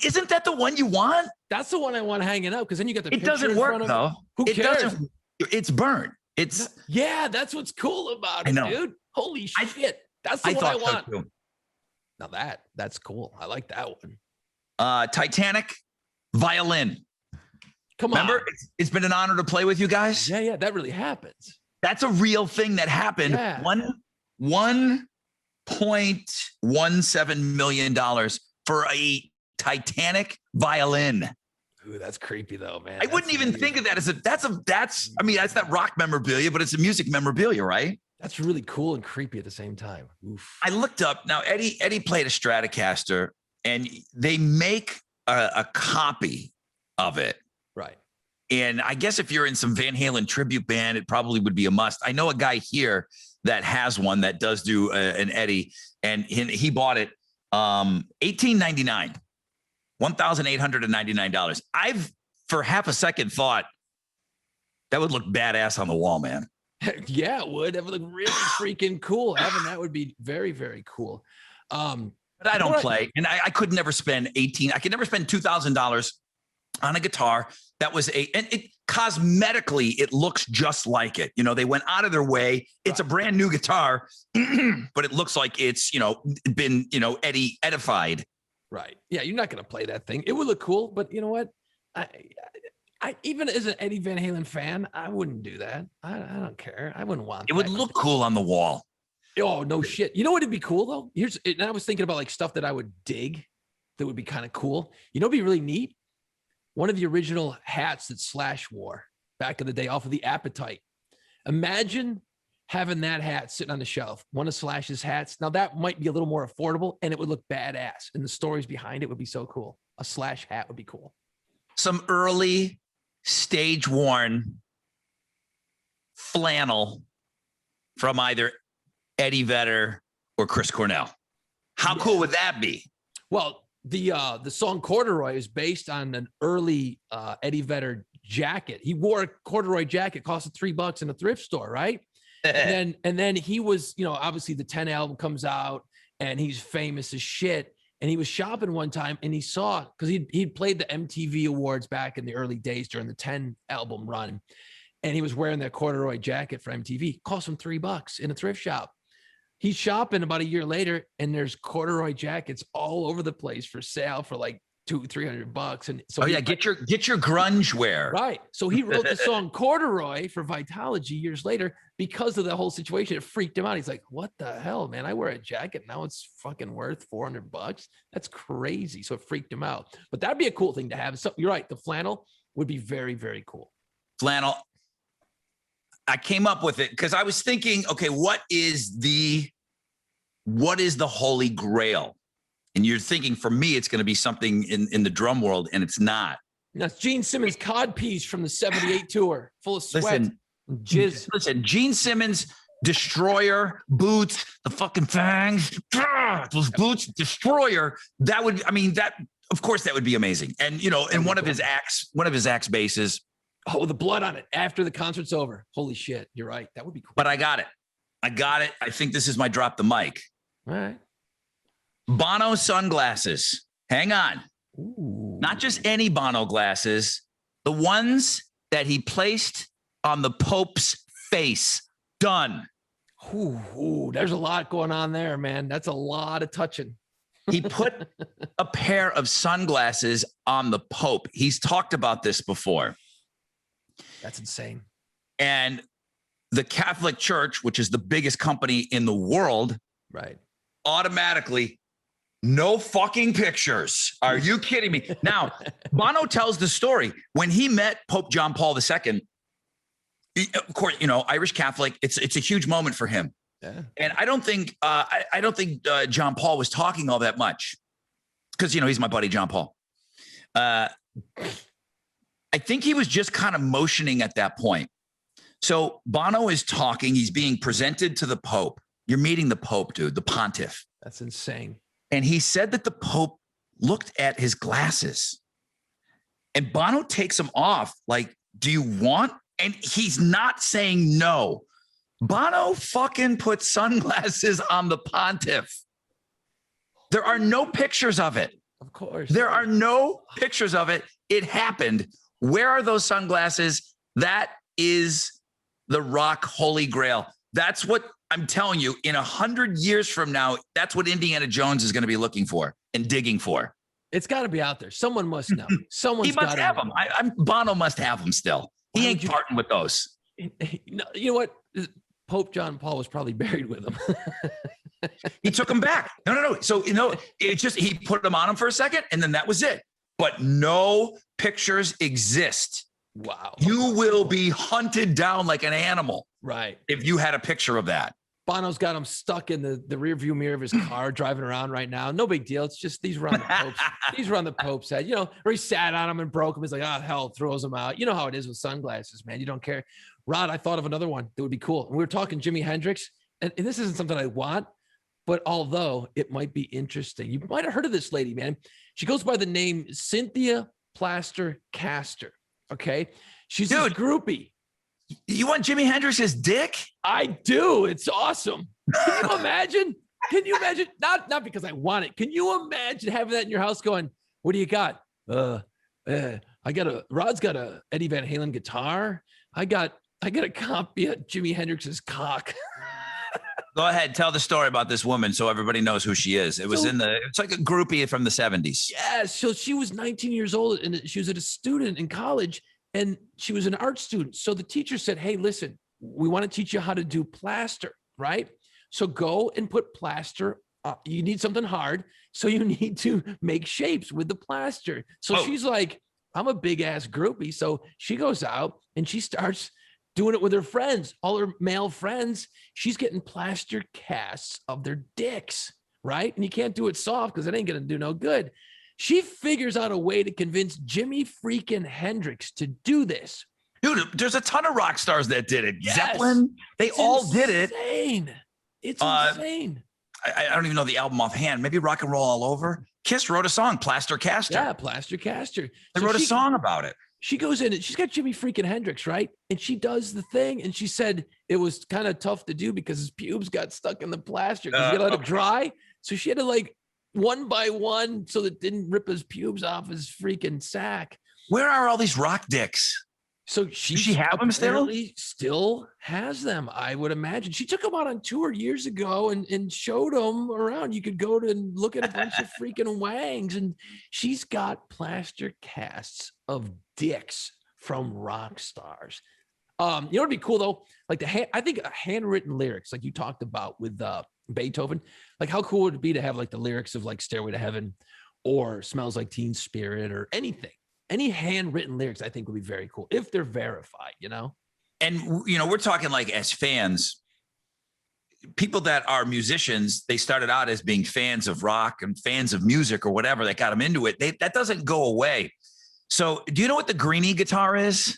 Isn't that the one you want? That's the one I want hanging up because then you got the. It doesn't work though. Who It cares? doesn't. It's burned. It's. Yeah, that's what's cool about I it, know. dude. Holy shit. That's the I one I thought want. so too. Now that's cool. I like that one. Titanic violin. Come on. Remember, it's been an honor to play with you guys. Yeah, that really happens. That's a real thing that happened. Yeah. $1.17 million for a Titanic violin. Ooh, that's creepy though, man. I wouldn't even think of that as that's that rock memorabilia, but it's a music memorabilia, right? That's really cool and creepy at the same time. Oof. I looked up now. Eddie played a Stratocaster, and they make a copy of it. Right. And I guess if you're in some Van Halen tribute band, it probably would be a must. I know a guy here that has one that does do an Eddie, and he bought it $1,899, $1,899. I've for half a second thought that would look badass on the wall, man. Yeah, it would. That would look really freaking cool. Having that would be very, very cool. But I don't play, and I could never spend I could never spend $2,000 on a guitar that was and it cosmetically it looks just like it. You know, they went out of their way. It's a brand new guitar, but it looks like it's been edified. Right. Yeah, you're not gonna play that thing. It would look cool, but you know what? I even as an Eddie Van Halen fan, I wouldn't do that. I don't care. I wouldn't want. It would look cool on the wall. Oh no shit! You know what would be cool though? And I was thinking about like stuff that I would dig, that would be kind of cool. You know, it'd be really neat. One of the original hats that Slash wore back in the day off of the Appetite. Imagine having that hat sitting on the shelf. One of Slash's hats. Now that might be a little more affordable, and it would look badass. And the stories behind it would be so cool. A Slash hat would be cool. Some early stage worn flannel from either Eddie Vedder or Chris Cornell. How cool would that be? Well, the song Corduroy is based on an early Eddie Vedder jacket. He wore a corduroy jacket, costed $3 in a thrift store, right? and then he was, obviously the 10 album comes out and he's famous as shit. And he was shopping one time and he saw, because he'd played the MTV Awards back in the early days during the 10 album run. And he was wearing that corduroy jacket for MTV. Cost him $3 in a thrift shop. He's shopping about a year later and there's corduroy jackets all over the place for sale for like $200-300. And so get your grunge wear. Right. So he wrote the song Corduroy for Vitalogy years later because of the whole situation. It freaked him out. He's like, what the hell, man? I wear a jacket. Now it's fucking worth $400. That's crazy. So it freaked him out. But that'd be a cool thing to have. So you're right. The flannel would be very, very cool. Flannel. I came up with it because I was thinking, okay, what is the Holy Grail? And you're thinking, for me, it's going to be something in the drum world, and it's not. That's Gene Simmons' codpiece from the 78 tour, full of sweat and jizz. Listen, Gene Simmons, Destroyer, boots, the fucking fangs, those boots, Destroyer. That would, of course, that would be amazing. And, and one of his axe bases. Oh, the blood on it after the concert's over. Holy shit. You're right. That would be cool. But I got it. I think this is my drop the mic. All right. Bono sunglasses. Hang on. Ooh. Not just any Bono glasses, the ones that he placed on the Pope's face. Done. Ooh, there's a lot going on there, man. That's a lot of touching. He put a pair of sunglasses on the Pope. He's talked about this before. That's insane. And the Catholic Church, which is the biggest company in the world, right, automatically, no fucking pictures. Are you kidding me? Now, Bono tells the story. When he met Pope John Paul II, of course, Irish Catholic, it's a huge moment for him. Yeah. And I don't think John Paul was talking all that much because, he's my buddy, John Paul. I think he was just kind of motioning at that point. So Bono is talking. He's being presented to the Pope. You're meeting the Pope, dude, the pontiff. That's insane. And he said that the Pope looked at his glasses, and Bono takes them off. Like, do you want? And he's not saying no. Bono fucking put sunglasses on the pontiff. There are no pictures of it. Of course. There are no pictures of it. It happened. Where are those sunglasses? That is the rock holy grail. That's what I'm telling you. In 100 years from now, that's what Indiana Jones is going to be looking for and digging for. It's got to be out there. Someone must know. Someone's He must gotta have know. them. Bono must have them still. He Why ain't would you- parting with those. No, you know what? Pope John Paul was probably buried with him. He took them back. No. So, it just, he put them on him for a second and then that was it. But no pictures exist. Wow. You will be hunted down like an animal Right. if you had a picture of that. Bono's got him stuck in the rear view mirror of his car driving around right now. No big deal. It's just these were on the Pope's. These were on the Pope's head, or he sat on him and broke him. He's like, oh, hell, throws him out. You know how it is with sunglasses, man. You don't care. Rod, I thought of another one that would be cool. And we were talking Jimi Hendrix, and this isn't something I want, but although it might be interesting, you might have heard of this lady, man. She goes by the name Cynthia Plaster Caster. Okay. She's a groupie. You want Jimi Hendrix's dick? I do. It's awesome. Can you imagine? Can you imagine? Not because I want it. Can you imagine having that in your house going, what do you got? Rod's got a Eddie Van Halen guitar. I got a copy of Jimi Hendrix's cock. Go ahead. Tell the story about this woman so everybody knows who she is. It's like a groupie from the 70s. Yeah. So she was 19 years old and she was a student in college and she was an art student. So the teacher said, hey, listen, we want to teach you how to do plaster, right? So go and put plaster. You need something hard. So you need to make shapes with the plaster. So she's like, I'm a big ass groupie. So she goes out and she starts doing it with her friends, all her male friends. She's getting plaster casts of their dicks, right? And you can't do it soft because it ain't going to do no good. She figures out a way to convince Jimi freaking Hendrix to do this. Dude, there's a ton of rock stars that did it. Yes. Zeppelin, they all did it. It's insane. I don't even know the album offhand. Maybe Rock and Roll All Over. Kiss wrote a song, Plaster Caster. Yeah, Plaster Caster. They wrote a song about it. She goes in and she's got Jimi freaking Hendrix, right? And she does the thing. And she said it was kind of tough to do because his pubes got stuck in the plaster because you got to let it dry. So she had to one by one so that it didn't rip his pubes off his freaking sack. Where are all these rock dicks? So Does she have them still has them, I would imagine. She took them out on tour years ago and showed them around. You could go to and look at a bunch of freaking wangs, and she's got plaster casts of dicks from rock stars. You know what'd be cool though? Like I think handwritten lyrics, like you talked about with Beethoven. Like how cool would it be to have like the lyrics of like Stairway to Heaven or Smells Like Teen Spirit or anything? Any handwritten lyrics, I think, would be very cool if they're verified, And, we're talking like as fans, people that are musicians, they started out as being fans of rock and fans of music or whatever that got them into it. That doesn't go away. So do you know what the Greenie guitar is?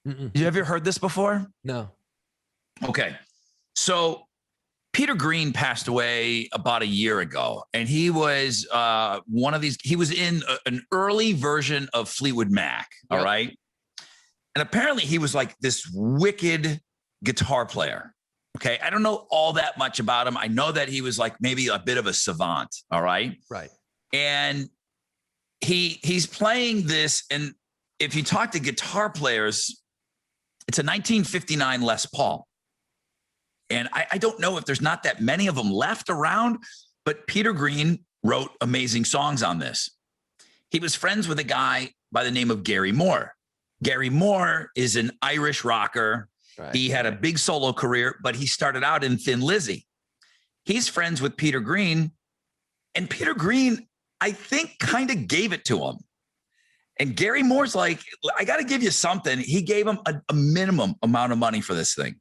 Mm-mm. You ever heard this before? No. Okay. So Peter Green passed away about a year ago, and he was one of these. He was in an early version of Fleetwood Mac. All Yep. right. And apparently he was like this wicked guitar player. Okay. I don't know all that much about him. I know that he was like maybe a bit of a savant. All right. Right. And he's playing this. And if you talk to guitar players, it's a 1959 Les Paul. And I don't know if there's not that many of them left around, but Peter Green wrote amazing songs on this. He was friends with a guy by the name of Gary Moore. Gary Moore is an Irish rocker. Right. He had a big solo career, but he started out in Thin Lizzy. He's friends with Peter Green, and Peter Green, I think, kind of gave it to him. And Gary Moore's like, I got to give you something. He gave him a minimum amount of money for this thing.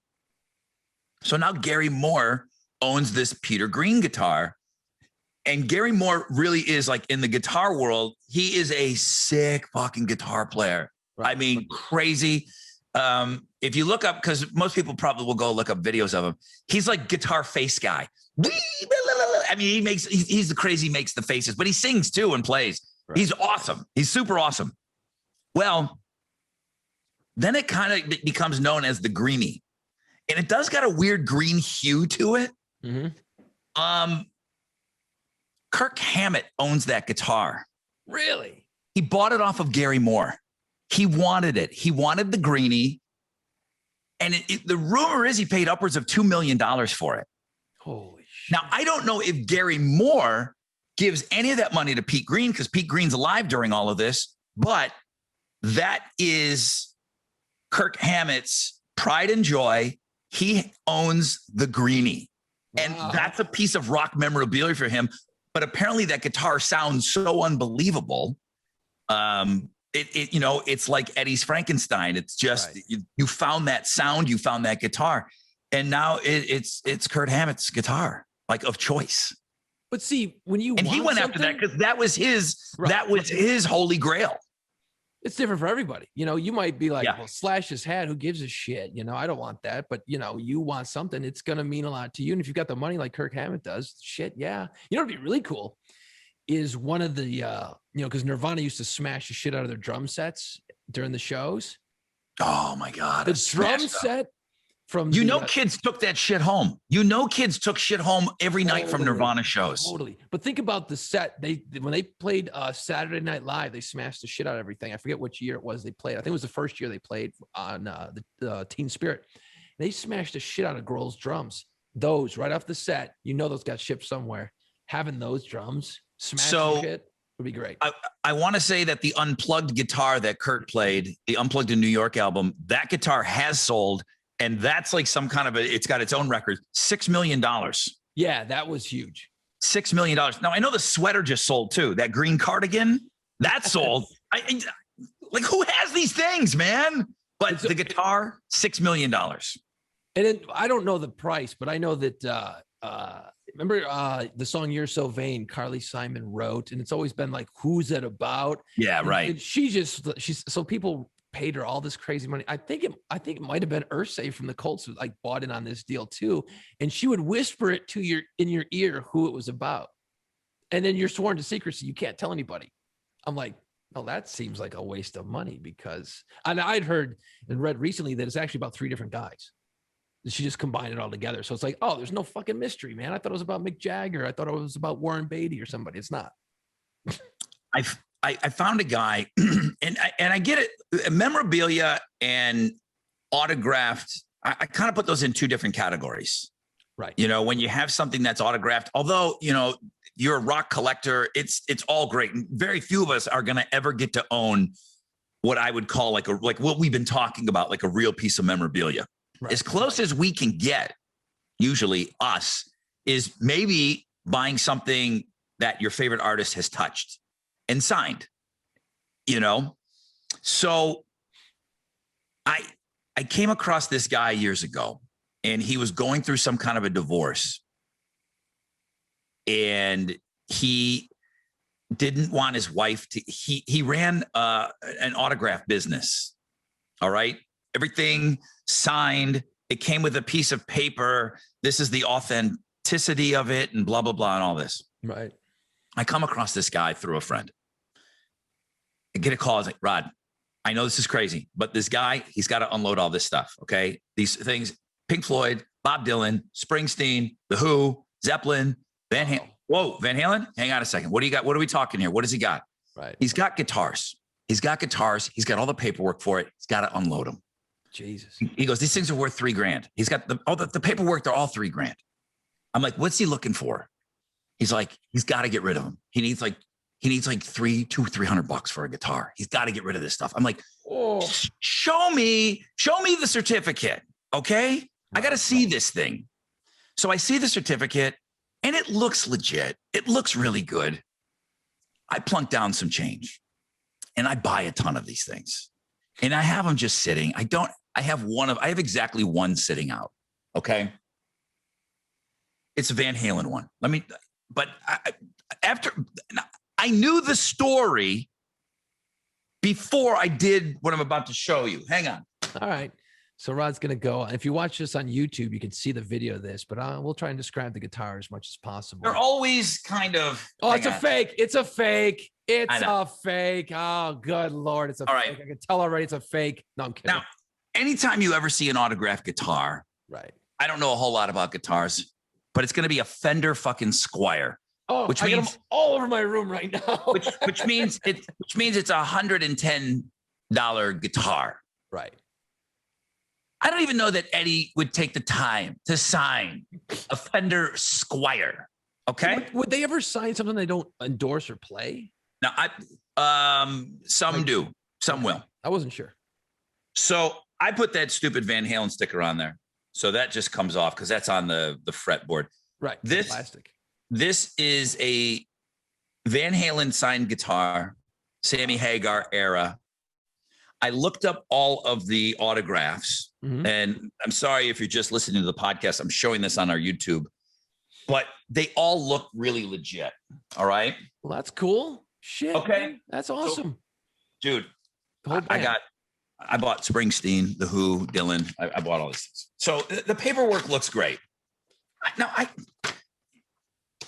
So now Gary Moore owns this Peter Green guitar. And Gary Moore really is like in the guitar world. He is a sick fucking guitar player. Right. I mean, crazy. If you look up, because most people probably will go look up videos of him. He's like guitar face guy. I mean, he's the crazy, makes the faces, but he sings too and plays. Right. He's awesome. He's super awesome. Well, then it kind of becomes known as the Greenie, and it does got a weird green hue to it. Mm-hmm. Kirk Hammett owns that guitar. Really? He bought it off of Gary Moore. He wanted it. He wanted the Greenie. And the rumor is he paid upwards of $2 million for it. Holy shit. Now, I don't know if Gary Moore gives any of that money to Pete Green, because Pete Green's alive during all of this, but that is Kirk Hammett's pride and joy. He owns the Greenie. And that's a piece of rock memorabilia for him. But apparently that guitar sounds so unbelievable. It's like Eddie's Frankenstein. It's just, you found that sound, you found that guitar. And now it's Kirk Hammett's guitar, like, of choice. But see, when you and he went after that because that was his holy grail. It's different for everybody. You might be like, well, Slash his hat. Who gives a shit? I don't want that. But, you want something. It's going to mean a lot to you. And if you've got the money like Kirk Hammett does, shit, yeah. It'd be really cool is one of the, because Nirvana used to smash the shit out of their drum sets during the shows. Oh, my God. The drum set from kids took that shit home. Kids took shit home every night from Nirvana shows. Totally. But think about the set. When they played Saturday Night Live, they smashed the shit out of everything. I forget which year it was they played. I think it was the first year they played on the Teen Spirit. They smashed the shit out of Grohl's drums. Those right off the set, those got shipped somewhere. Having those drums smashing shit would be great. I want to say that the unplugged guitar that Kurt played, the Unplugged in New York album, that guitar has sold. And that's like some kind of it's got its own record, $6 million. Yeah, that was huge. $6 million. Now, I know the sweater just sold too. That green cardigan, that sold. Like, who has these things, man? But the guitar, $6 million. And then, I don't know the price, but I know that, remember the song You're So Vain, Carly Simon wrote, and it's always been like, who's it about? Yeah, right. And so people paid her all this crazy money. I think it might have been Irsay from the Colts who bought in on this deal too. And she would whisper it in your ear who it was about. And then you're sworn to secrecy. You can't tell anybody. I'm like, well, that seems like a waste of money and I'd heard and read recently that it's actually about 3 different guys. She just combined it all together. So it's like, oh, there's no fucking mystery, man. I thought it was about Mick Jagger. I thought it was about Warren Beatty or somebody. It's not. I found a guy, and I get it. Memorabilia and autographed. I kind of put those in 2 different categories. Right. When you have something that's autographed, although you're a rock collector, it's all great. Very few of us are going to ever get to own what I would call like what we've been talking about, like a real piece of memorabilia. Right. As close as we can get, usually us, is maybe buying something that your favorite artist has touched and signed, So I came across this guy years ago, and he was going through some kind of a divorce, and he didn't want his wife to, he ran an autograph business. All right. Everything signed. It came with a piece of paper. This is the authenticity of it, and blah, blah, blah, and all this. Right. I come across this guy through a friend. I get a call. I was like, Rod, I know this is crazy, but this guy, he's got to unload all this stuff. Okay. These things, Pink Floyd, Bob Dylan, Springsteen, The Who, Zeppelin, Van Halen. Whoa, Van Halen? Hang on a second. What do you got? What are we talking here? What has he got? Right. He's got guitars. He's got all the paperwork for it. He's got to unload them. Jesus. He goes, these things are worth $3,000. He's got the paperwork. They're all $3,000. I'm like, what's he looking for? He's like, he's got to get rid of them. He needs like $300 for a guitar. He's got to get rid of this stuff. I'm like, show me the certificate. Okay. I got to see this thing. So I see the certificate and it looks legit. It looks really good. I plunk down some change and I buy a ton of these things and I have them just sitting. I have exactly one sitting out. Okay. It's a Van Halen one. I knew the story before I did what I'm about to show you. Hang on. All right. So Rod's gonna go. If you watch this on YouTube, you can see the video of this, but we'll try and describe the guitar as much as possible. They're always kind of. Oh, it's a fake. It's a fake. It's I know. a fake. Oh, good Lord. It's a All fake. right. I can tell already it's a fake. No, I'm kidding. Now, anytime you ever see an autographed guitar, Right. I don't know a whole lot about guitars, but it's going to be a Fender fucking Squire, Oh, which I got means- them all over my room right now. which means it's a $110 guitar. Right. I don't even know that Eddie would take the time to sign a Fender Squire. Okay. Would they ever sign something they don't endorse or play? Now, some Like- do, some will. I wasn't sure. So I put that stupid Van Halen sticker on there. So that just comes off because that's on the fretboard. Right. This- Plastic. This is a Van Halen signed guitar, Sammy Hagar era. I looked up all of the autographs, Mhm. and I'm sorry if you're just listening to the podcast. I'm showing this on our YouTube, but they all look really legit. All right, Well, that's cool. Shit. Okay. Man. That's awesome. dude. The whole band. I bought Springsteen, The Who, Dylan. I bought all these things. So the paperwork looks great.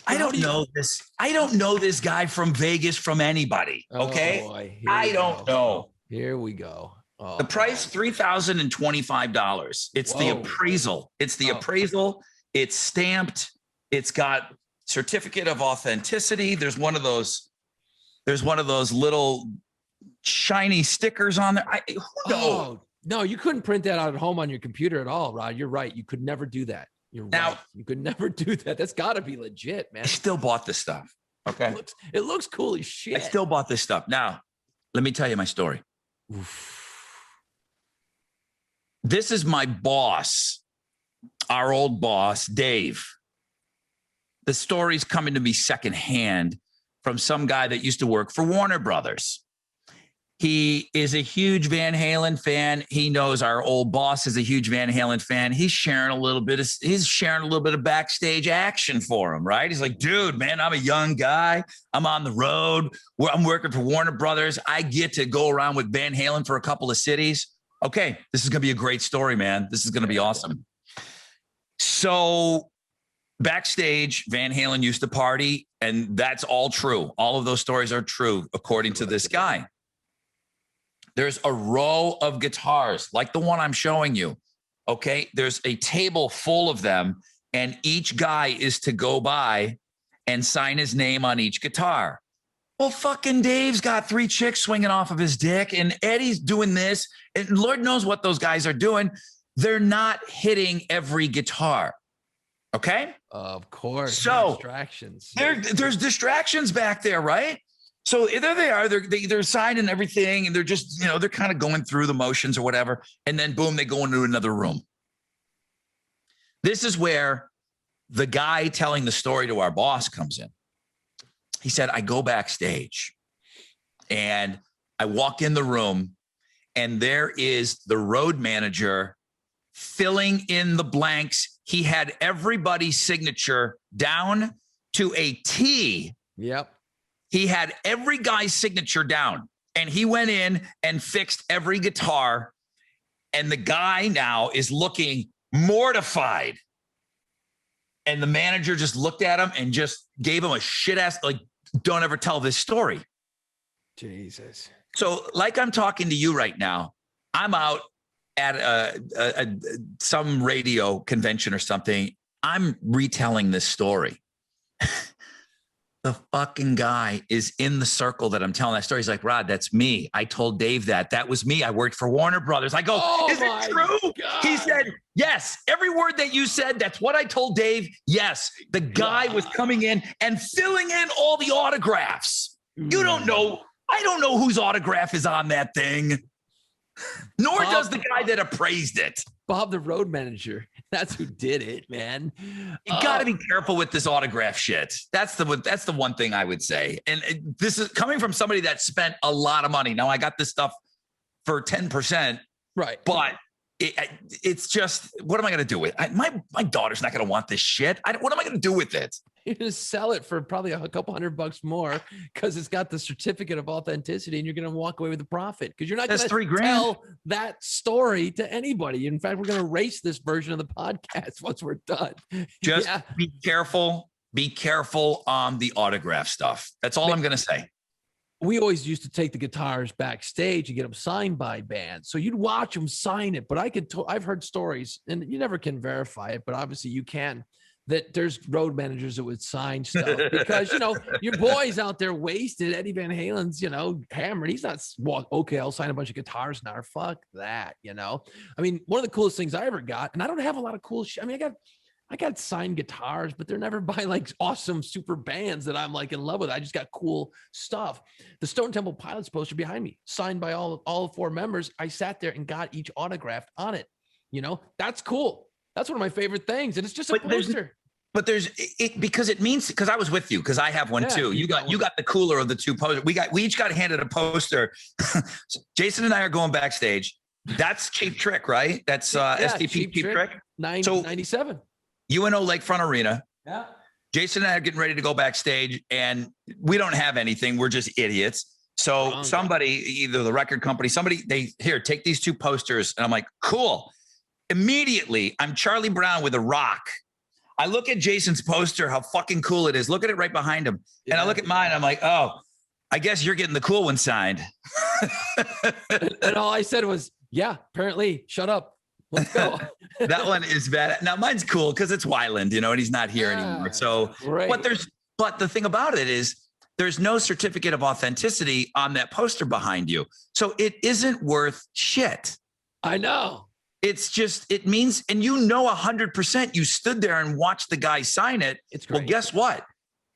I don't know this. I don't know this guy from Vegas from anybody. Okay. Oh, boy. Here I we don't go. know. Here we go. Oh, The price, $3,025. It's the Whoa. appraisal. It's the Oh. appraisal. It's stamped. It's got certificate of authenticity. There's one of those little shiny stickers on there. Who knows? Oh, no, you couldn't print that out at home on your computer at all, Rod. You're right. You could never do that. You're Now- right. You could never do that. That's got to be legit, man. I still bought this stuff. Okay. It looks cool as shit. I still bought this stuff. Now, let me tell you my story. This is my boss, our old boss, Dave. The story's coming to me secondhand from some guy that used to work for Warner Brothers. He is a huge Van Halen fan. He knows our old boss is a huge Van Halen fan. He's sharing a little bit of backstage action for him, right? He's like, dude, man, I'm a young guy. I'm on the road. I'm working for Warner Brothers. I get to go around with Van Halen for a couple of cities. Okay, this is going to be a great story, man. This is going to be awesome. So backstage, Van Halen used to party, and that's all true. All of those stories are true, according to this guy. There's a row of guitars like the one I'm showing you. Okay. There's a table full of them, and each guy is to go by and sign his name on each guitar. Well, fucking Dave's got 3 chicks swinging off of his dick, and Eddie's doing this, and Lord knows what those guys are doing. They're not hitting every guitar. Okay. Of course. So, distractions. There's distractions back there, right? So there they are. They're signing everything, and they're just, they're kind of going through the motions or whatever. And then boom, they go into another room. This is where the guy telling the story to our boss comes in. He said, I go backstage and I walk in the room, and there is the road manager filling in the blanks. He had everybody's signature down to a T. Yep. He had every guy's signature down, and he went in and fixed every guitar. And the guy now is looking mortified. And the manager just looked at him and just gave him a shit ass, like, don't ever tell this story. Jesus. So like I'm talking to you right now, I'm out at some radio convention or something. I'm retelling this story. The fucking guy is in the circle that I'm telling that story. He's like, Rod, that's me. I told Dave that. That was me. I worked for Warner Brothers. I go, Oh is my it true? God. He said, yes. Every word that you said, that's what I told Dave. Yes. The guy was coming in and filling in all the autographs. You don't know. I don't know whose autograph is on that thing. Nor does the guy that appraised it. Bob, the road manager. That's who did it, man. You got to be careful with this autograph shit. That's the one thing I would say. And this is coming from somebody that spent a lot of money. Now I got this stuff for 10%, Right. but it's just, what am I going to do with it? My daughter's not going to want this shit. What am I going to do with it? You're going to sell it for probably a couple $100 more because it's got the certificate of authenticity, and you're going to walk away with a profit because you're not going That's to $3,000. tell that story to anybody. In fact, we're going to erase this version of the podcast once we're done. Just be careful. Be careful on the autograph stuff. That's all I'm going to say. We always used to take the guitars backstage and get them signed by bands. So you'd watch them sign it, but I've heard stories, and you never can verify it, but obviously you can, that there's road managers that would sign stuff because, your boy's out there wasted. Eddie Van Halen's, hammered. He's not, okay, I'll sign a bunch of guitars now. Fuck that, I mean, one of the coolest things I ever got, and I don't have a lot of cool shit. I mean, I got signed guitars, but they're never by like awesome super bands that I'm like in love with. I just got cool stuff. The Stone Temple Pilots poster behind me, signed by all 4 members. I sat there and got each autographed on it. That's cool. That's one of my favorite things. And it's just a poster. But there's it because it means, because I was with you, because I have one too. You got the cooler of the 2 posters. We each got handed a poster. Jason and I are going backstage. That's Cheap Trick, right? That's STP Cheap Trick. 97. UNO Lakefront Arena. Yeah. Jason and I are getting ready to go backstage, and we don't have anything. We're just idiots. So somebody, either the record company, take these 2 posters. And I'm like, cool. Immediately, I'm Charlie Brown with a rock. I look at Jason's poster, how fucking cool it is. Look at it right behind him. Yeah. And I look at mine. I'm like, oh, I guess you're getting the cool one signed. and all I said was, yeah, apparently, shut up. Let's go. That one is bad. Now mine's cool because it's Weiland, and he's not here anymore. So, right. But the thing about it is there's no certificate of authenticity on that poster behind you. So it isn't worth shit. I know. It's just, it means, and 100% you stood there and watched the guy sign it. It's great. Well, guess what?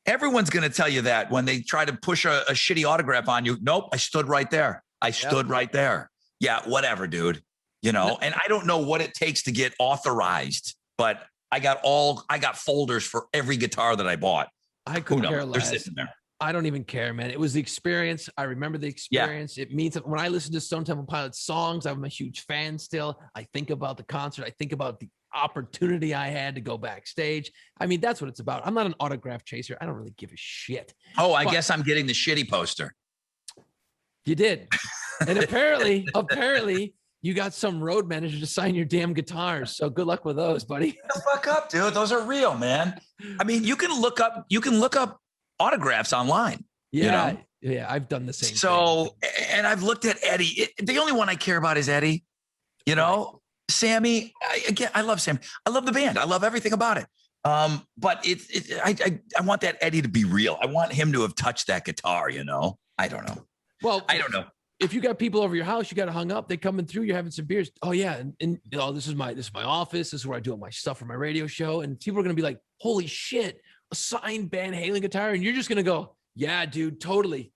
Everyone's going to tell you that when they try to push a shitty autograph on you. Nope, I stood right there. I stood right there. Yeah, whatever, dude. And I don't know what it takes to get authorized, but I got folders for every guitar that I bought. I couldn't care less. They're sitting there. I don't even care, man. It was the experience. I remember the experience. Yeah. It means that when I listen to Stone Temple Pilots songs, I'm a huge fan still. I think about the concert. I think about the opportunity I had to go backstage. I mean, that's what it's about. I'm not an autograph chaser. I don't really give a shit. Oh, I guess I'm getting the shitty poster. You did. And apparently, you got some road manager to sign your damn guitars. So good luck with those, buddy. Shut the fuck up, dude. Those are real, man. I mean, you can look up autographs online. Yeah. Yeah. I've done the same. So, and I've looked at Eddie. The only one I care about is Eddie, Sammy. I love Sammy. I love the band. I love everything about it. But I want that Eddie to be real. I want him to have touched that guitar, I don't know. Well, I don't know. If you got people over your house, you got it hung up. They coming through. You're having some beers. Oh yeah, and this is my office. This is where I do all my stuff for my radio show. And people are gonna be like, "Holy shit, a signed Van Halen guitar!" And you're just gonna go, "Yeah, dude, totally."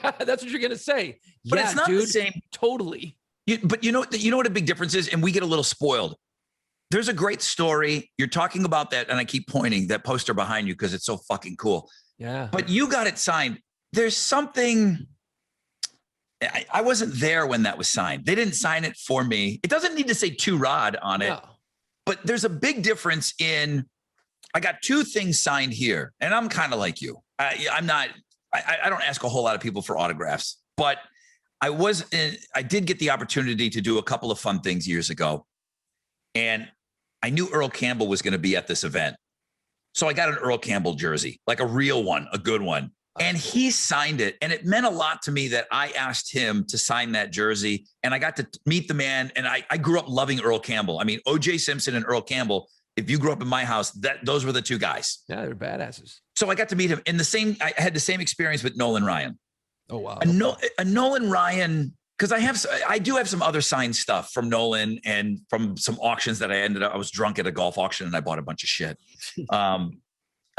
That's what you're gonna say. But yeah, it's not dude, the same. Totally. But you know what a big difference is, and we get a little spoiled. There's a great story. You're talking about that, and I keep pointing that poster behind you because it's so fucking cool. Yeah. But you got it signed. There's something. I wasn't there when that was signed. They didn't sign it for me. It doesn't need to say To Rod on it, but there's a big difference in, I got 2 things signed here, and I'm kind of like you. I don't ask a whole lot of people for autographs, but I did get the opportunity to do a couple of fun things years ago. And I knew Earl Campbell was going to be at this event. So I got an Earl Campbell jersey, like a real one, a good one. And he signed it. And it meant a lot to me that I asked him to sign that jersey. And I got to meet the man. And I grew up loving Earl Campbell. I mean, O.J. Simpson and Earl Campbell, if you grew up in my house, those were the 2 guys. Yeah, they're badasses. I got to meet him I had the same experience with Nolan Ryan. Oh, wow. A Nolan Ryan, because I do have some other signed stuff from Nolan and from some auctions that I was drunk at a golf auction and I bought a bunch of shit.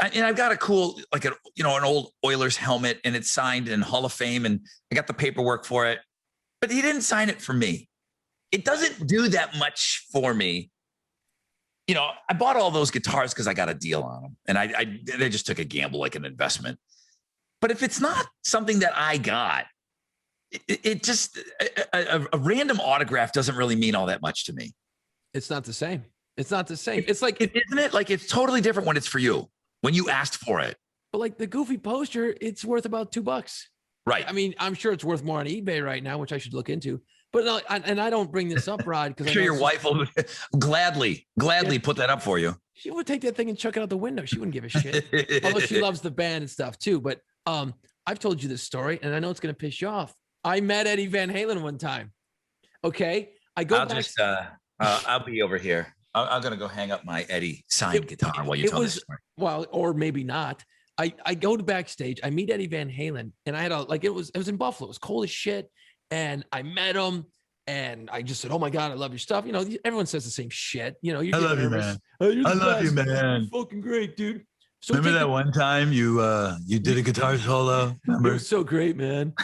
And I've got a cool, like an old Oilers helmet, and it's signed in Hall of Fame, and I got the paperwork for it, but he didn't sign it for me. It doesn't do that much for me. I bought all those guitars because I got a deal on them, and they just took a gamble, like an investment. But if it's not something that I got, it just, a random autograph doesn't really mean all that much to me. It's not the same. It's not the same. It's like, isn't it? Like, it's totally different when it's for you. when you asked for it. But like the Goofy poster, it's worth about $2. Right. I mean, I'm sure it's worth more on eBay right now, which I should look into. But no, and I don't bring this up, Rod, because I'm sure your wife will gladly put that up for you. She would take that thing and chuck it out the window. She wouldn't give a shit. Although she loves the band and stuff too. But I've told you this story, and I know it's going to piss you off. I met Eddie Van Halen one time. Okay, I'll be over here. I'm going to go hang up my Eddie signed guitar while you tell this story. Well, or maybe not. I go to backstage. I meet Eddie Van Halen, and I had it was in Buffalo. It was cold as shit, and I met him, and I just said, "Oh my God, I love your stuff." You know, everyone says the same shit. You know, I love you, man. Oh, I love you, man. You're fucking great, dude. So remember that one time you did a guitar solo? Remember? It was so great, man.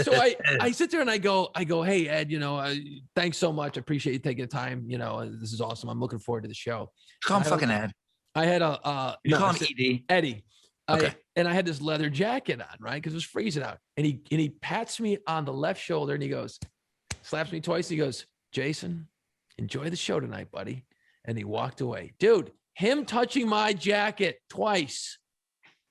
So I sit there and I go, hey Ed, you know, thanks so much. I appreciate you taking the time. You know, this is awesome. I'm looking forward to the show. Call him fucking Ed. I had call him Ed. Eddie. Okay. And I had this leather jacket on, right? Because it was freezing out. And he pats me on the left shoulder and he goes, slaps me twice. He goes, Jason, enjoy the show tonight, buddy. And he walked away. Dude, him touching my jacket twice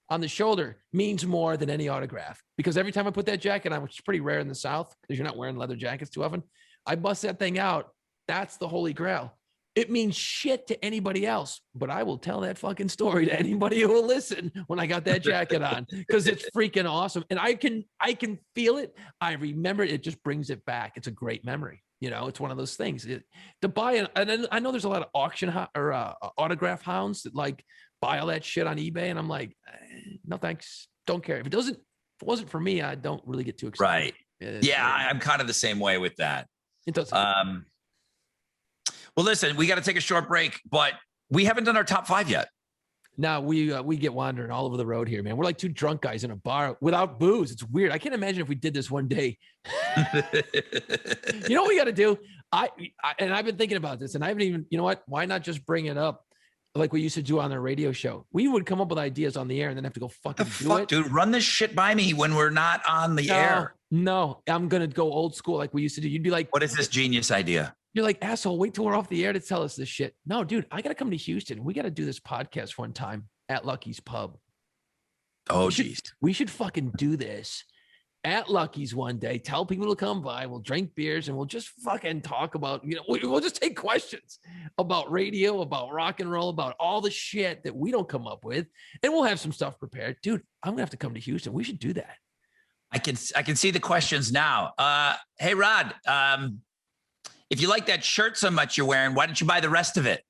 on the shoulder means more than any autograph, because every time I put that jacket on, which is pretty rare in the South because you're not wearing leather jackets too often, I bust that thing out. That's the holy grail. It means shit to anybody else, but I will tell that fucking story to anybody who will listen when I got that jacket on, because it's freaking awesome. And I can feel it. I remember it. It just brings it back. It's a great memory. You know, it's one of those things to buy it. And then I know there's a lot of auction or autograph hounds that like buy all that shit on eBay. And I'm like, no, thanks. Don't care. If it wasn't for me, I don't really get too excited. Right. Yeah. I'm kind of the same way with that. It doesn't. Well, listen, we got to take a short break, but we haven't done our top 5 yet. No, we get wandering all over the road here, man. We're like two drunk guys in a bar without booze. It's weird. I can't imagine if we did this one day. You know what we got to do? And I've been thinking about this, and I haven't even, you know what? Why not just bring it up like we used to do on the radio show? We would come up with ideas on the air and then have to go fucking do it. Dude, run this shit by me when we're not on the air. No, I'm going to go old school like we used to do. You'd be like, what is this genius idea? You're like, asshole, wait till we're off the air to tell us this shit. No, dude, I got to come to Houston. We got to do this podcast one time at Lucky's Pub. Oh, geez. We should fucking do this at Lucky's one day. Tell people to come by. We'll drink beers and we'll just fucking talk about, you know, we'll just take questions about radio, about rock and roll, about all the shit that we don't come up with. And we'll have some stuff prepared. Dude, I'm going to have to come to Houston. We should do that. I can see the questions now. Hey, Rod, if you like that shirt so much you're wearing, why don't you buy the rest of it?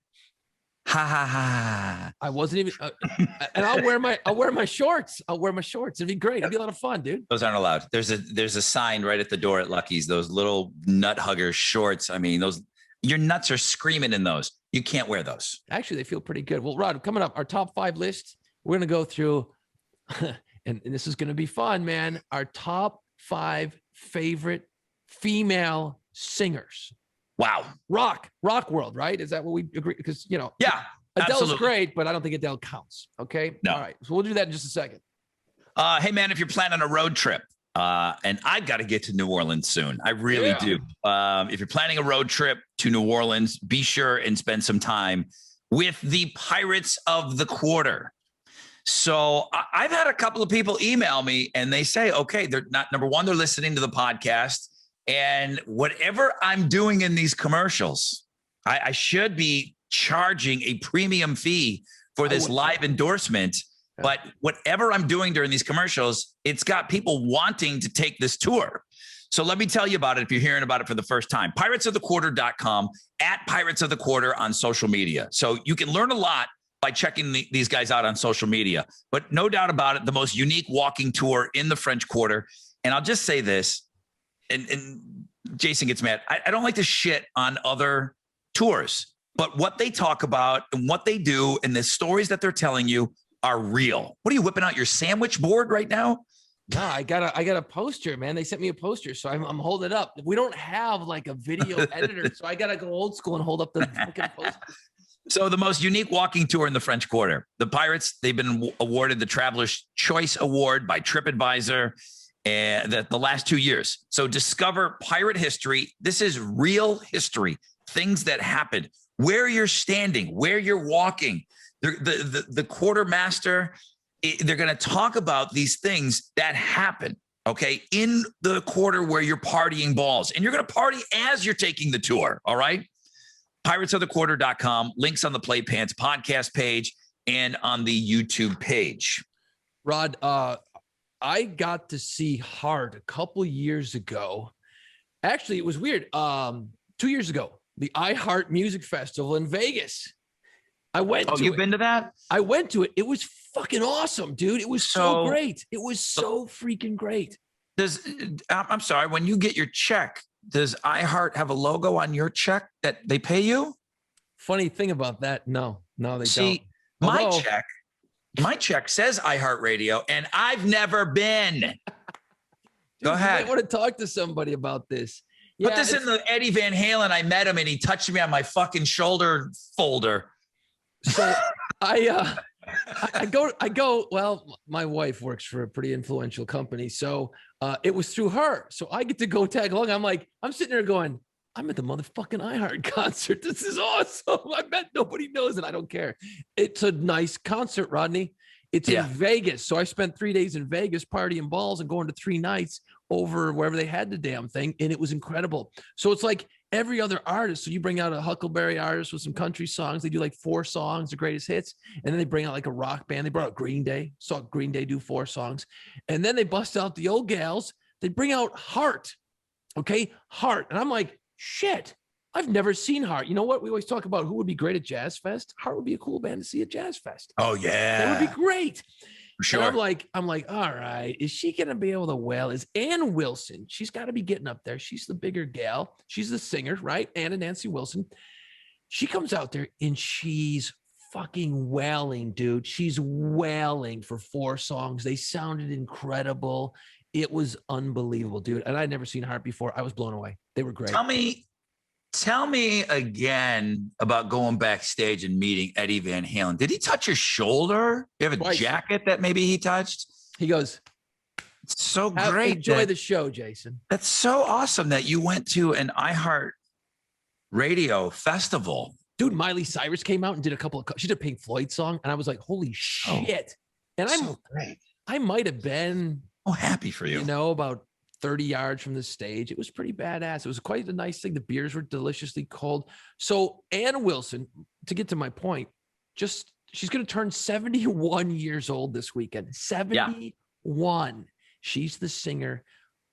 Ha ha ha. I wasn't even, and I'll wear my shorts. I'll wear my shorts. It'd be great. It'd be a lot of fun, dude. Those aren't allowed. There's a sign right at the door at Lucky's, those little nut hugger shorts. I mean, your nuts are screaming in those. You can't wear those. Actually, they feel pretty good. Well, Rod, coming up, our top 5 list, we're going to go through, and this is going to be fun, man. Our top 5 favorite female singers. Wow. Rock world, right? Is that what we agree? Because, you know, yeah, Adele's absolutely great, but I don't think Adele counts. Okay. No. All right. So we'll do that in just a second. Hey man, if you're planning a road trip, and I've got to get to New Orleans soon. I really do. If you're planning a road trip to New Orleans, be sure and spend some time with the Pirates of the Quarter. So I've had a couple of people email me and they say, okay, they're not, number one, they're listening to the podcast. And whatever I'm doing in these commercials, I should be charging a premium fee for this live endorsement. Yeah. But whatever I'm doing during these commercials, it's got people wanting to take this tour. So let me tell you about it if you're hearing about it for the first time. PiratesOfTheQuarter.com, at Pirates of the Quarter on social media. So you can learn a lot by checking these guys out on social media. But no doubt about it, the most unique walking tour in the French Quarter. And I'll just say this. And Jason gets mad. I don't like to shit on other tours, but what they talk about and what they do and the stories that they're telling you are real. What are you whipping out your sandwich board right now? No, I got a poster, man. They sent me a poster, so I'm holding it up. We don't have like a video editor, so I gotta go old school and hold up the fucking poster. So the most unique walking tour in the French Quarter. The Pirates, they've been awarded the Traveler's Choice Award by TripAdvisor. And the last 2 years. So discover pirate history. This is real history, things that happened, where you're standing, where you're walking. The quartermaster, they're going to talk about these things that happen, okay, in the quarter where you're partying balls. And you're going to party as you're taking the tour, all right? PiratesOfTheQuarter.com, links on the Play Pants podcast page and on the YouTube page. Rod, I got to see Heart a couple years ago. Actually, it was weird. 2 years ago, the iHeart Music Festival in Vegas. I went to you've it. been to that? I went to it. It was fucking awesome, dude. It was so great. It was so freaking great. I'm sorry, when you get your check, does iHeart have a logo on your check that they pay you? Funny thing about that, no, they See, don't. My check says iHeartRadio, and I've never been. Dude, Go ahead. I want to talk to somebody about this. Put this in the Eddie Van Halen. I met him and he touched me on my fucking shoulder folder. So I go, well, my wife works for a pretty influential company. So it was through her. So I get to go tag along. I'm sitting there going, I'm at the motherfucking iHeart concert. This is awesome. I bet nobody knows and I don't care. It's a nice concert, Rodney. It's in Vegas. So I spent 3 days in Vegas partying balls and going to 3 nights over wherever they had the damn thing. And it was incredible. So it's like every other artist. So you bring out a Huckleberry artist with some country songs. They do like 4 songs, the greatest hits. And then they bring out like a rock band. They brought out Green Day. Saw Green Day do 4 songs. And then they bust out the old gals. They bring out Heart. Okay. Heart. And I'm like, shit, I've never seen Heart. You know what? We always talk about who would be great at Jazz Fest. Heart would be a cool band to see at Jazz Fest. Oh yeah. That would be great. For sure. And I'm like, all right, is she going to be able to wail? Is Ann Wilson? She's got to be getting up there. She's the bigger gal. She's the singer, right? Ann and Nancy Wilson. She comes out there and she's fucking wailing, dude. She's wailing for 4 songs. They sounded incredible. It was unbelievable, dude. And I'd never seen Heart before. I was blown away. They were great. Tell me again about going backstage and meeting Eddie Van Halen. Did he touch your shoulder? You have a jacket that maybe he touched? He goes, it's so great. Enjoy the show, Jason. That's so awesome that you went to an iHeart Radio festival. Dude, Miley Cyrus came out and did she did a Pink Floyd song. And I was like, holy shit. And I might have been happy for you. You know, about 30 yards from the stage. It was pretty badass. It was quite a nice thing. The beers were deliciously cold. So Ann Wilson, to get to my point, she's going to turn 71 years old this weekend. 71. Yeah. She's the singer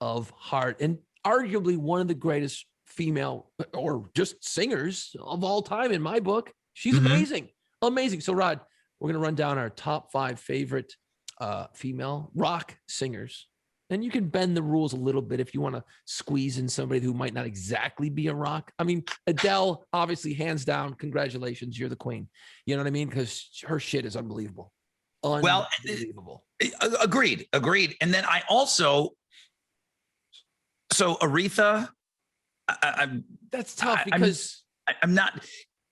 of Heart and arguably one of the greatest female or just singers of all time in my book. She's amazing. Amazing. So Rod, we're going to run down our top 5 favorite female rock singers. And you can bend the rules a little bit if you want to squeeze in somebody who might not exactly be a rock. I mean, Adele, obviously, hands down, congratulations, you're the queen. You know what I mean? Because her shit is unbelievable. Unbelievable. Well, agreed. And then I also, so Aretha, that's tough because I'm not.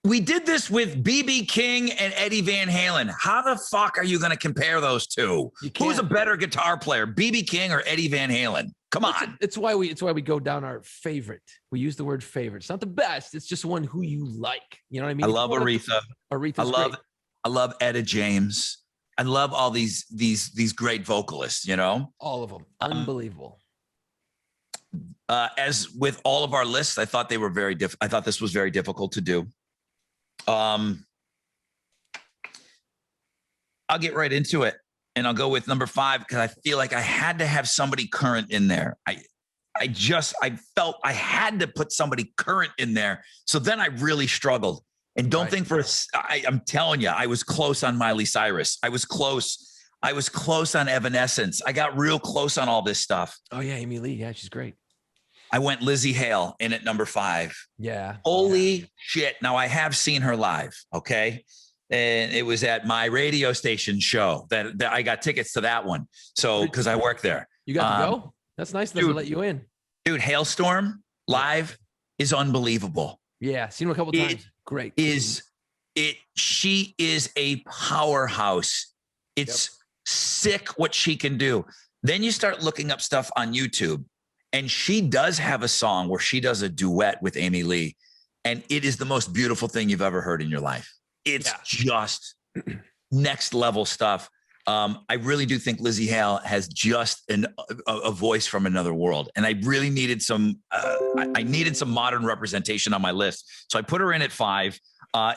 We did this with B.B. King and Eddie Van Halen. How the fuck are you going to compare those two? Who's a better guitar player, B.B. King or Eddie Van Halen? Come on. It's why we go down our favorite. We use the word favorite. It's not the best. It's just one who you like. You know what I mean? I love Aretha. I love Etta James. I love all these great vocalists. You know, all of them. Unbelievable. As with all of our lists, I thought they were very I thought this was very difficult to do. I'll get right into it and I'll go with number 5 because I feel like I had to have somebody current in there. I felt I had to put somebody current in there. So then I really struggled. And don't think I'm telling you, I was close on Miley Cyrus. I was close on Evanescence. I got real close on all this stuff. Oh yeah, Amy Lee. Yeah, she's great. I went Lizzie Hale in at number 5. Yeah. Holy shit. Now I have seen her live. Okay. And it was at my radio station show that I got tickets to that one. So, cause I work there. You got to go? That's nice to let you in. Dude, Hailstorm live is unbelievable. Yeah. Seen her a couple times. Great. She is a powerhouse. It's sick what she can do. Then you start looking up stuff on YouTube. And she does have a song where she does a duet with Amy Lee. And it is the most beautiful thing you've ever heard in your life. It's just next level stuff. I really do think Lizzie Hale has just a voice from another world, and I really needed some. I needed some modern representation on my list, so I put her in at 5.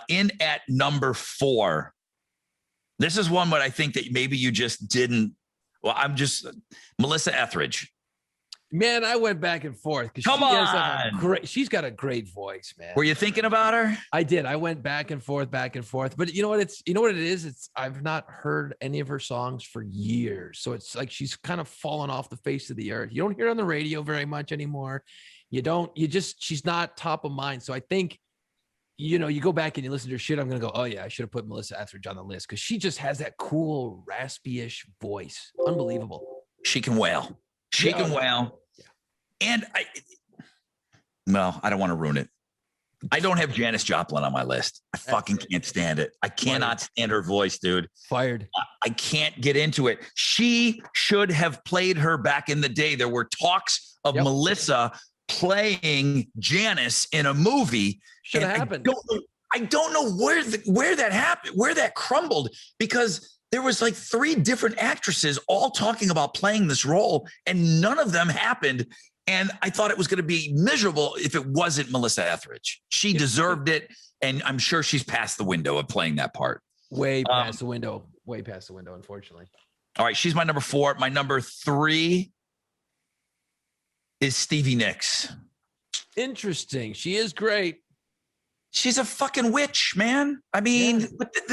In at number 4. This is one, but I think that maybe you just didn't. Well, Melissa Etheridge. Man, I went back and forth because she's got a great voice, man. Were you thinking about her? I did. I went back and forth. But you know what it is? I've not heard any of her songs for years. So it's like she's kind of fallen off the face of the earth. You don't hear her on the radio very much anymore. She's not top of mind. So I think, you go back and you listen to her shit, I'm going to go, oh yeah, I should have put Melissa Etheridge on the list because she just has that cool, raspy-ish voice. Unbelievable. She can wail. She can wail. And I don't want to ruin it. I don't have Janis Joplin on my list. I fucking can't stand it. I cannot stand her voice, dude. Fired. I can't get into it. She should have played her back in the day. There were talks of Melissa playing Janis in a movie. Should have happened. I don't know where that happened, where that crumbled, because there was like 3 different actresses all talking about playing this role, and none of them happened. And I thought it was going to be miserable if it wasn't Melissa Etheridge. She deserved it, and I'm sure she's past the window of playing that part. Way past the window, unfortunately. All right, she's my number 4. My number 3 is Stevie Nicks. Interesting. She is great. She's a fucking witch, man. I mean,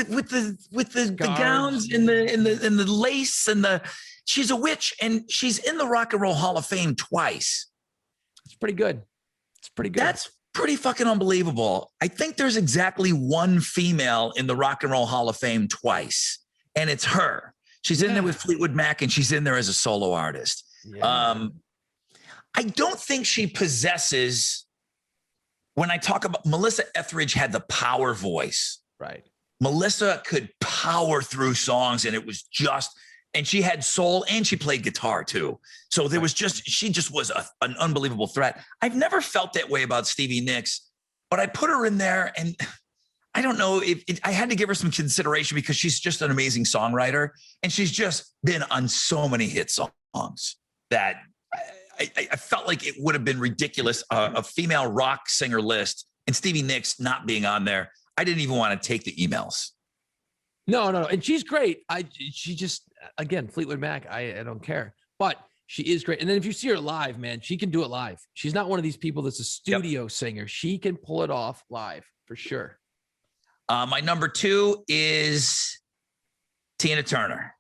with the gowns and the lace and she's a witch, and she's in the Rock and Roll Hall of Fame twice. It's pretty good. That's pretty fucking unbelievable. I think there's exactly one female in the Rock and Roll Hall of Fame twice, and it's her. She's in there with Fleetwood Mac, and she's in there as a solo artist. Yeah. I don't think she possesses. When I talk about Melissa Etheridge had the power voice. Right. Melissa could power through songs, and it was and she had soul, and she played guitar too. So there was she just was an unbelievable threat. I've never felt that way about Stevie Nicks, but I put her in there, and I don't know if I had to give her some consideration because she's just an amazing songwriter, and she's just been on so many hit songs that I felt like it would have been ridiculous, a female rock singer list and Stevie Nicks not being on there. I didn't even want to take the emails. No. And she's great. She just, again, Fleetwood Mac, I don't care, but she is great. And then if you see her live, man, she can do it live. She's not one of these people that's a studio singer. She can pull it off live for sure. My number 2 is Tina Turner.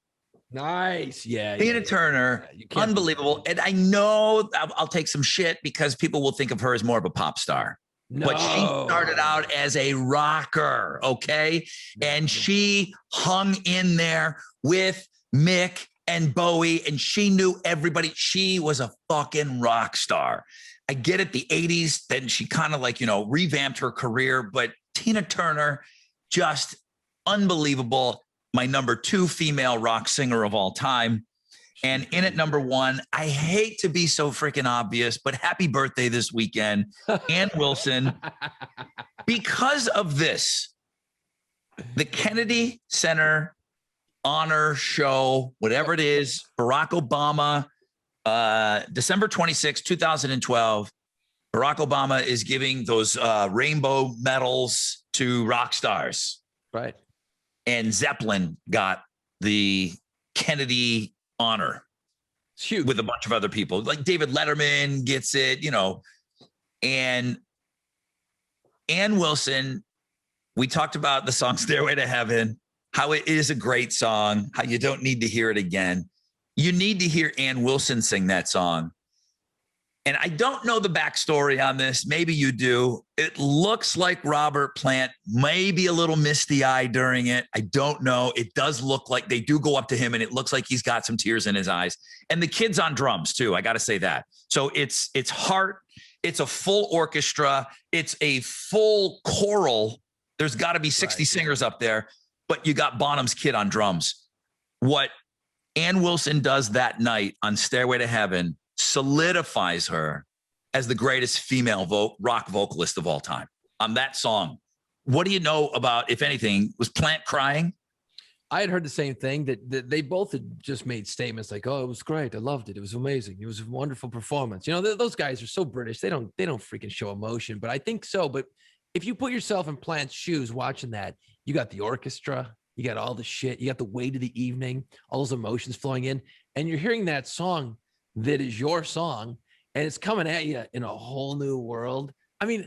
Nice. Yeah. Tina Turner, unbelievable. And I know I'll take some shit because people will think of her as more of a pop star. No. But she started out as a rocker, okay? And she hung in there with Mick and Bowie, and she knew everybody. She was a fucking rock star. I get it, the 80s, then she kind of revamped her career, but Tina Turner, just unbelievable. My number 2 female rock singer of all time. And in at number 1, I hate to be so freaking obvious, but happy birthday this weekend, Ann Wilson. Because of this, the Kennedy Center honor show, whatever it is, Barack Obama, December 26, 2012, Barack Obama is giving those rainbow medals to rock stars. Right. And Zeppelin got the Kennedy honor with a bunch of other people. Like David Letterman gets it, and Ann Wilson, we talked about the song Stairway to Heaven, how it is a great song, how you don't need to hear it again. You need to hear Ann Wilson sing that song. And I don't know the backstory on this. Maybe you do. It looks like Robert Plant, maybe a little misty-eyed during it. I don't know. It does look like they do go up to him, and it looks like he's got some tears in his eyes. And the kid's on drums too. I got to say that. So it's heart. It's a full orchestra. It's a full choral. There's got to be 60 singers up there, but you got Bonham's kid on drums. What Ann Wilson does that night on Stairway to Heaven solidifies her as the greatest female rock vocalist of all time on that song. What do you know about, if anything, was Plant crying? I had heard the same thing that they both had just made statements like, "Oh, it was great. I loved it. It was amazing. It was a wonderful performance." You know, those guys are so British. They don't freaking show emotion, but I think so. But if you put yourself in Plant's shoes watching that, you got the orchestra, you got all the shit, you got the weight of the evening, all those emotions flowing in, and you're hearing that song that is your song, and it's coming at you in a whole new world. I mean,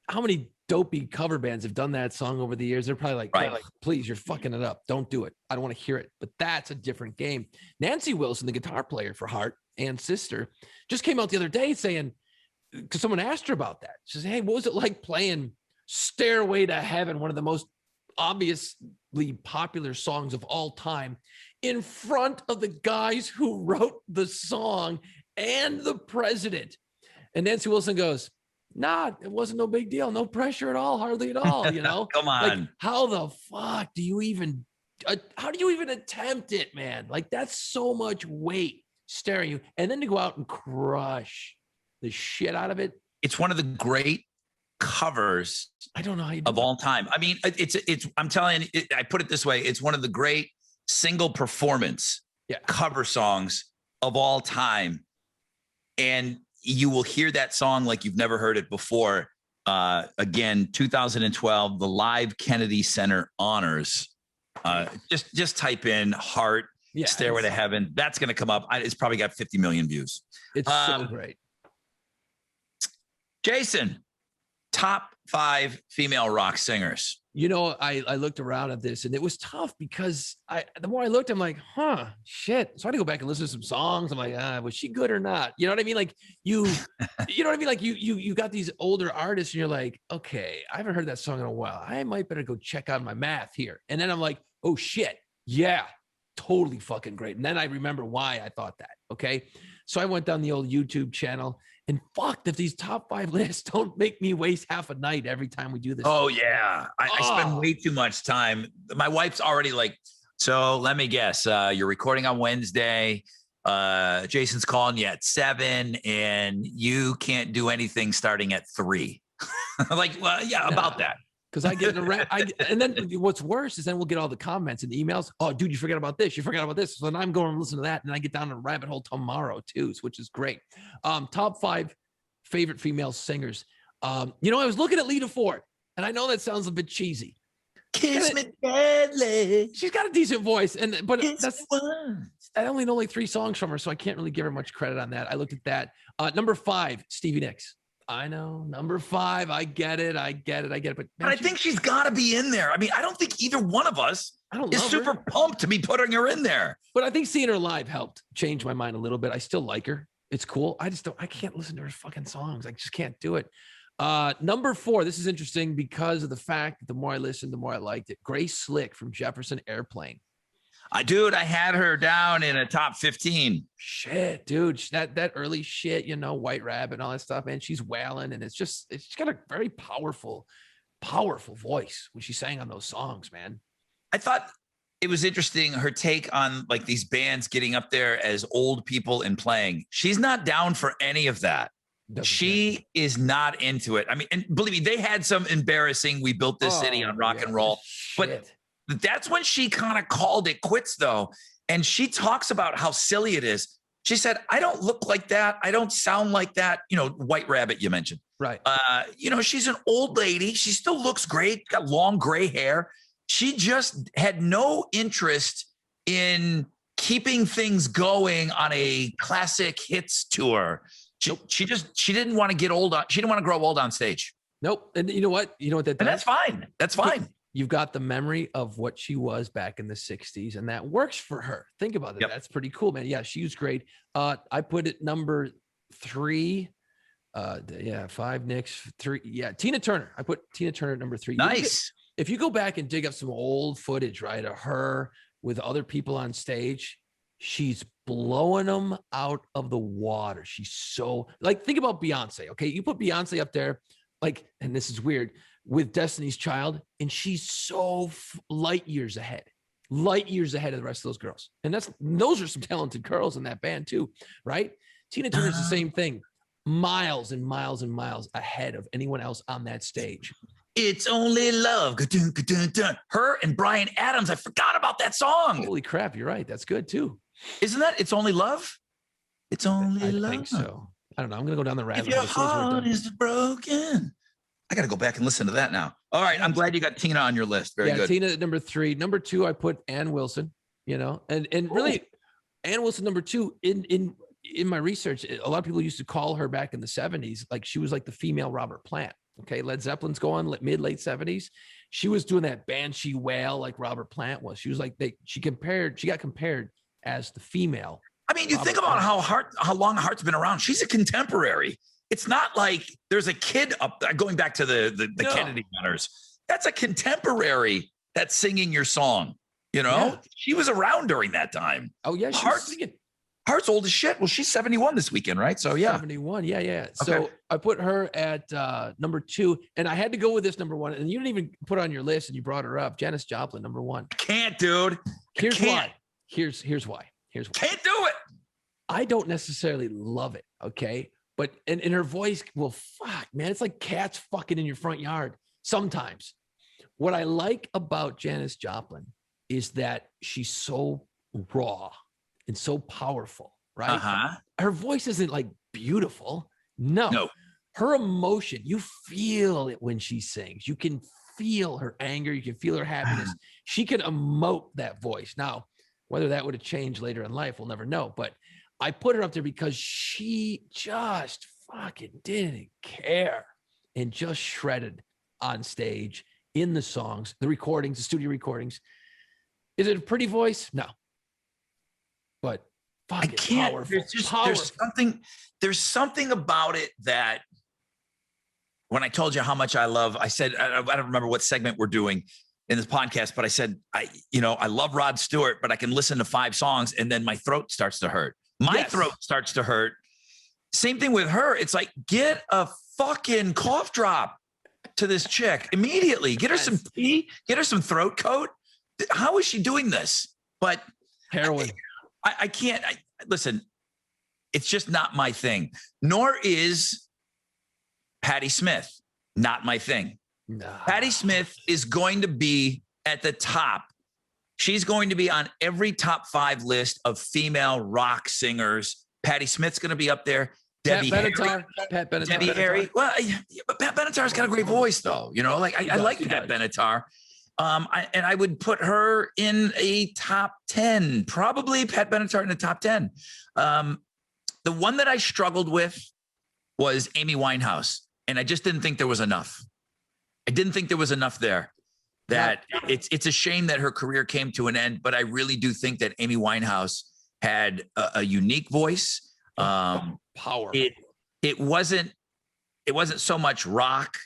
how many dopey cover bands have done that song over the years? They're probably like, please, you're fucking it up. Don't do it. I don't want to hear it. But that's a different game. Nancy Wilson, the guitar player for Heart and Sister, just came out the other day saying, because someone asked her about that. She says, hey, what was it like playing Stairway to Heaven, one of the most obviously popular songs of all time, in front of the guys who wrote the song and the president? And Nancy Wilson goes, nah, it wasn't no big deal. No pressure at all. Hardly at all. You know, Come on. Like, how the fuck do you even, how do you even attempt it, man? Like, that's so much weight staring you. And then to go out and crush the shit out of it. It's one of the great covers I don't know how you do of all time. I mean, it's I'm telling you, I put it this way. It's one of the great single performance cover songs of all time. And you will hear that song like you've never heard it before. Again, 2012, the Live Kennedy Center Honors. Just type in Heart, Stairway to Heaven. That's going to come up. It's probably got 50 million views. It's so great. Jason, top 5 female rock singers. You know, I looked around at this and it was tough because the more I looked, I'm like, shit. So I had to go back and listen to some songs. I'm like, was she good or not? You know what I mean? Like you know what I mean? Like you got these older artists and you're like, okay, I haven't heard that song in a while. I might better go check out my math here. And then I'm like, oh shit. Yeah, totally fucking great. And then I remember why I thought that. Okay. So I went down the old YouTube channel. And fucked if these top 5 lists don't make me waste half a night every time we do this. Oh, yeah. I spend way too much time. My wife's already like, so let me guess. You're recording on Wednesday. Jason's calling you at 7 and you can't do anything starting at 3. I'm like, well, yeah, about that. Because I get and then what's worse is then we'll get all the comments and the emails. Oh, dude, you forgot about this. You forgot about this. So then I'm going to listen to that, and I get down a rabbit hole tomorrow too, which is great. Top 5 favorite female singers. You know, I was looking at Lita Ford, and I know that sounds a bit cheesy. Kiss me deadly. She's got a decent voice, but I only know like 3 songs from her, so I can't really give her much credit on that. I looked at that. Number 5, Stevie Nicks. I know, number 5. I get it. But I think she's got to be in there. I mean, I don't think either one of us is super pumped to be putting her in there. But I think seeing her live helped change my mind a little bit. I still like her. It's cool. I can't listen to her fucking songs. I just can't do it. Number 4, this is interesting because of the fact that the more I listened, the more I liked it. Grace Slick from Jefferson Airplane. I had her down in a top 15. Shit, dude, that early shit, you know, White Rabbit and all that stuff, man. She's wailing, and she's got a very powerful voice when she sang on those songs, man. I thought it was interesting, her take on like these bands getting up there as old people and playing. She's not down for any of that. She is not into it. I mean, and believe me, they had some embarrassing, we built this city on rock and roll, but that's when she kind of called it quits, though. And she talks about how silly it is. She said, I don't look like that. I don't sound like that. You know, White Rabbit you mentioned. Right. You know, she's an old lady. She still looks great. Got long gray hair. She just had no interest in keeping things going on a classic hits tour. She didn't want to get old. She didn't want to grow old on stage. Nope. And you know what? You know what that does? And that's fine. That's fine. You've got the memory of what she was back in the 60s, and that works for her. Think about it. Yep. That's pretty cool, man. Yeah, she was great. I put it number 3. 5 Nicks, 3. Yeah, Tina Turner. I put Tina Turner at number 3. Nice. If you go back and dig up some old footage, right, of her with other people on stage, she's blowing them out of the water. She's so, like, think about Beyonce, okay? You put Beyonce up there, like, and this is weird, with Destiny's Child, and she's so light years ahead of the rest of those girls. And those are some talented girls in that band too, right? Tina Turner's the same thing, miles and miles and miles ahead of anyone else on that stage. It's only love. Ga-dun, ga-dun, dun. Her and Bryan Adams. I forgot about that song. Holy crap, you're right. That's good too. Isn't that It's Only Love? It's only I love. think so. I don't know. I'm gonna go down the If rabbit your hole. as soon as we're heart done. is broken. I got to go back and listen to that now. All right. I'm glad you got Tina on your list. Very good. Tina at number 3. Number 2, I put Ann Wilson. You know, and really, Ann Wilson number 2 in my research. A lot of people used to call her back in the 70s like she was like the female Robert Plant. Okay, Led Zeppelin's going mid late 70s. She was doing that banshee wail like Robert Plant was. She was like she got compared as the female. I mean, you Robert think about Plant. how long Heart's been around. She's a contemporary. It's not like there's a kid up going back to the No. Kennedy Gunners. That's a contemporary that's singing your song. You know, Yeah. she was around during that time. Oh yeah, she's Heart's- singing. Heart's old as shit. Well, she's 71 this weekend, right? So yeah. 71. Yeah. So Okay. I put her at number 2, and I had to go with this number 1. And you didn't even put it on your list, and you brought her up. Janis Joplin, number 1. Can't, dude. Here's can't. why. Here's why. Can't do it. I don't necessarily love it. Okay. But and her voice, well, fuck, man. It's like cats fucking in your front yard sometimes. What I like about Janis Joplin is that she's so raw and so powerful, right? Uh-huh. Her voice isn't like beautiful. No. Her emotion, you feel it when she sings. You can feel her anger. You can feel her happiness. She can emote that voice. Now, whether that would have changed later in life, we'll never know. But I put her up there because she just fucking didn't care and just shredded on stage in the songs, the recordings, the studio recordings. Is it a pretty voice? No. But I fucking can't. powerful. There's something about it that when I told you how much I love, I said, I don't remember what segment we're doing in this podcast, but I said, I love Rod Stewart, but I can listen to 5 songs and then my throat starts to hurt. My throat starts to hurt. Same thing with her. It's like, get a fucking cough drop to this chick immediately. Get her some tea, get her some throat coat. How is she doing this? But Heroin. I can't. Listen, it's just not my thing. Nor is Patti Smith. Not my thing. Nah. Patti Smith is going to be at the top. She's going to be on every top 5 list of female rock singers. Patti Smith's going to be up there. Pat Debbie Benatar. Pat Benatar. Debbie Harry. Well, but Pat Benatar's got a great voice, though. You know, like I like Pat Benatar. I would put her in a top 10, probably Pat Benatar in the top 10. The one that I struggled with was Amy Winehouse, and I just didn't think there was enough. I didn't think there was enough there. That it's a shame that her career came to an end, but I really do think that Amy Winehouse had a unique voice. Power. It wasn't so much rock,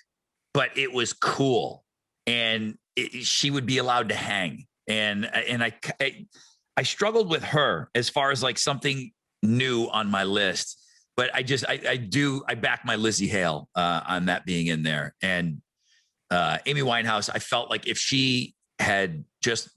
but it was cool, and she would be allowed to hang. And I struggled with her as far as like something new on my list, but I back my Lizzie Hale on that being in there. And Amy Winehouse, I felt like if she had just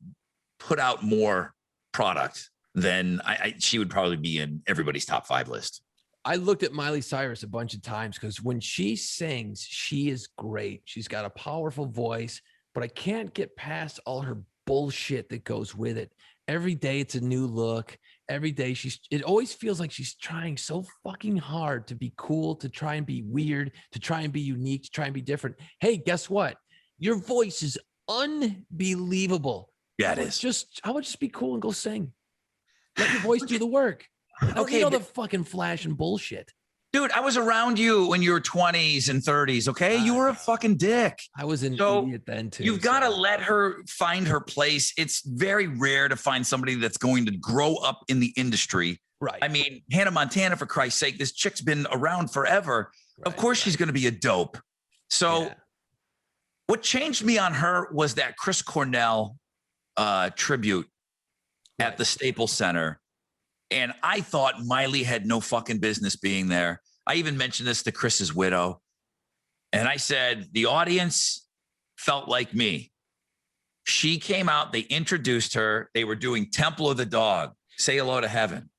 put out more product, then she would probably be in everybody's top 5 list. I looked at Miley Cyrus a bunch of times because when she sings, she is great. She's got a powerful voice, but I can't get past all her bullshit that goes with it. Every day it's a new look. Every day it always feels like she's trying so fucking hard to be cool, to try and be weird, to try and be unique, to try and be different. Hey, guess what? Your voice is unbelievable. Yeah, it is. How about just be cool and go sing? Let your voice do the work. Okay, You know the fucking flash and bullshit. Dude, I was around you when you were 20s and 30s, okay? You were a fucking dick. I was an So, idiot then too. You've got to let her find her place. It's very rare to find somebody that's going to grow up in the industry. Right. I mean, Hannah Montana, for Christ's sake, this chick's been around forever. Of course she's going to be a dope. So what changed me on her was that Chris Cornell tribute at the Staples Center. And I thought Miley had no fucking business being there. I even mentioned this to Chris's widow. And I said, the audience felt like me. She came out, they introduced her. They were doing Temple of the Dog, Say Hello to Heaven.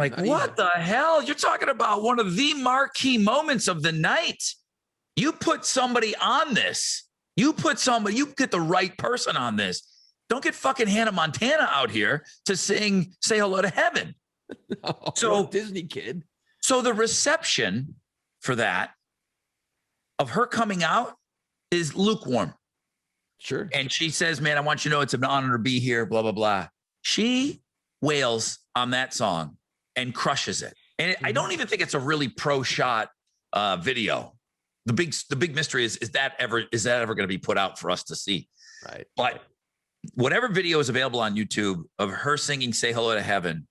Like, what the hell? You're talking about one of the marquee moments of the night. You put somebody on this You put somebody, you get the right person on this. Don't get fucking Hannah Montana out here to sing "Say Hello to Heaven." So Disney kid. So the reception for that of her coming out is lukewarm. Sure. And she says, "Man, I want you to know it's an honor to be here." Blah blah blah. She wails on that song and crushes it. And I don't even think it's a really pro shot video. The big mystery is that ever going to be put out for us to see? Right. But whatever video is available on YouTube of her singing "Say Hello to Heaven,"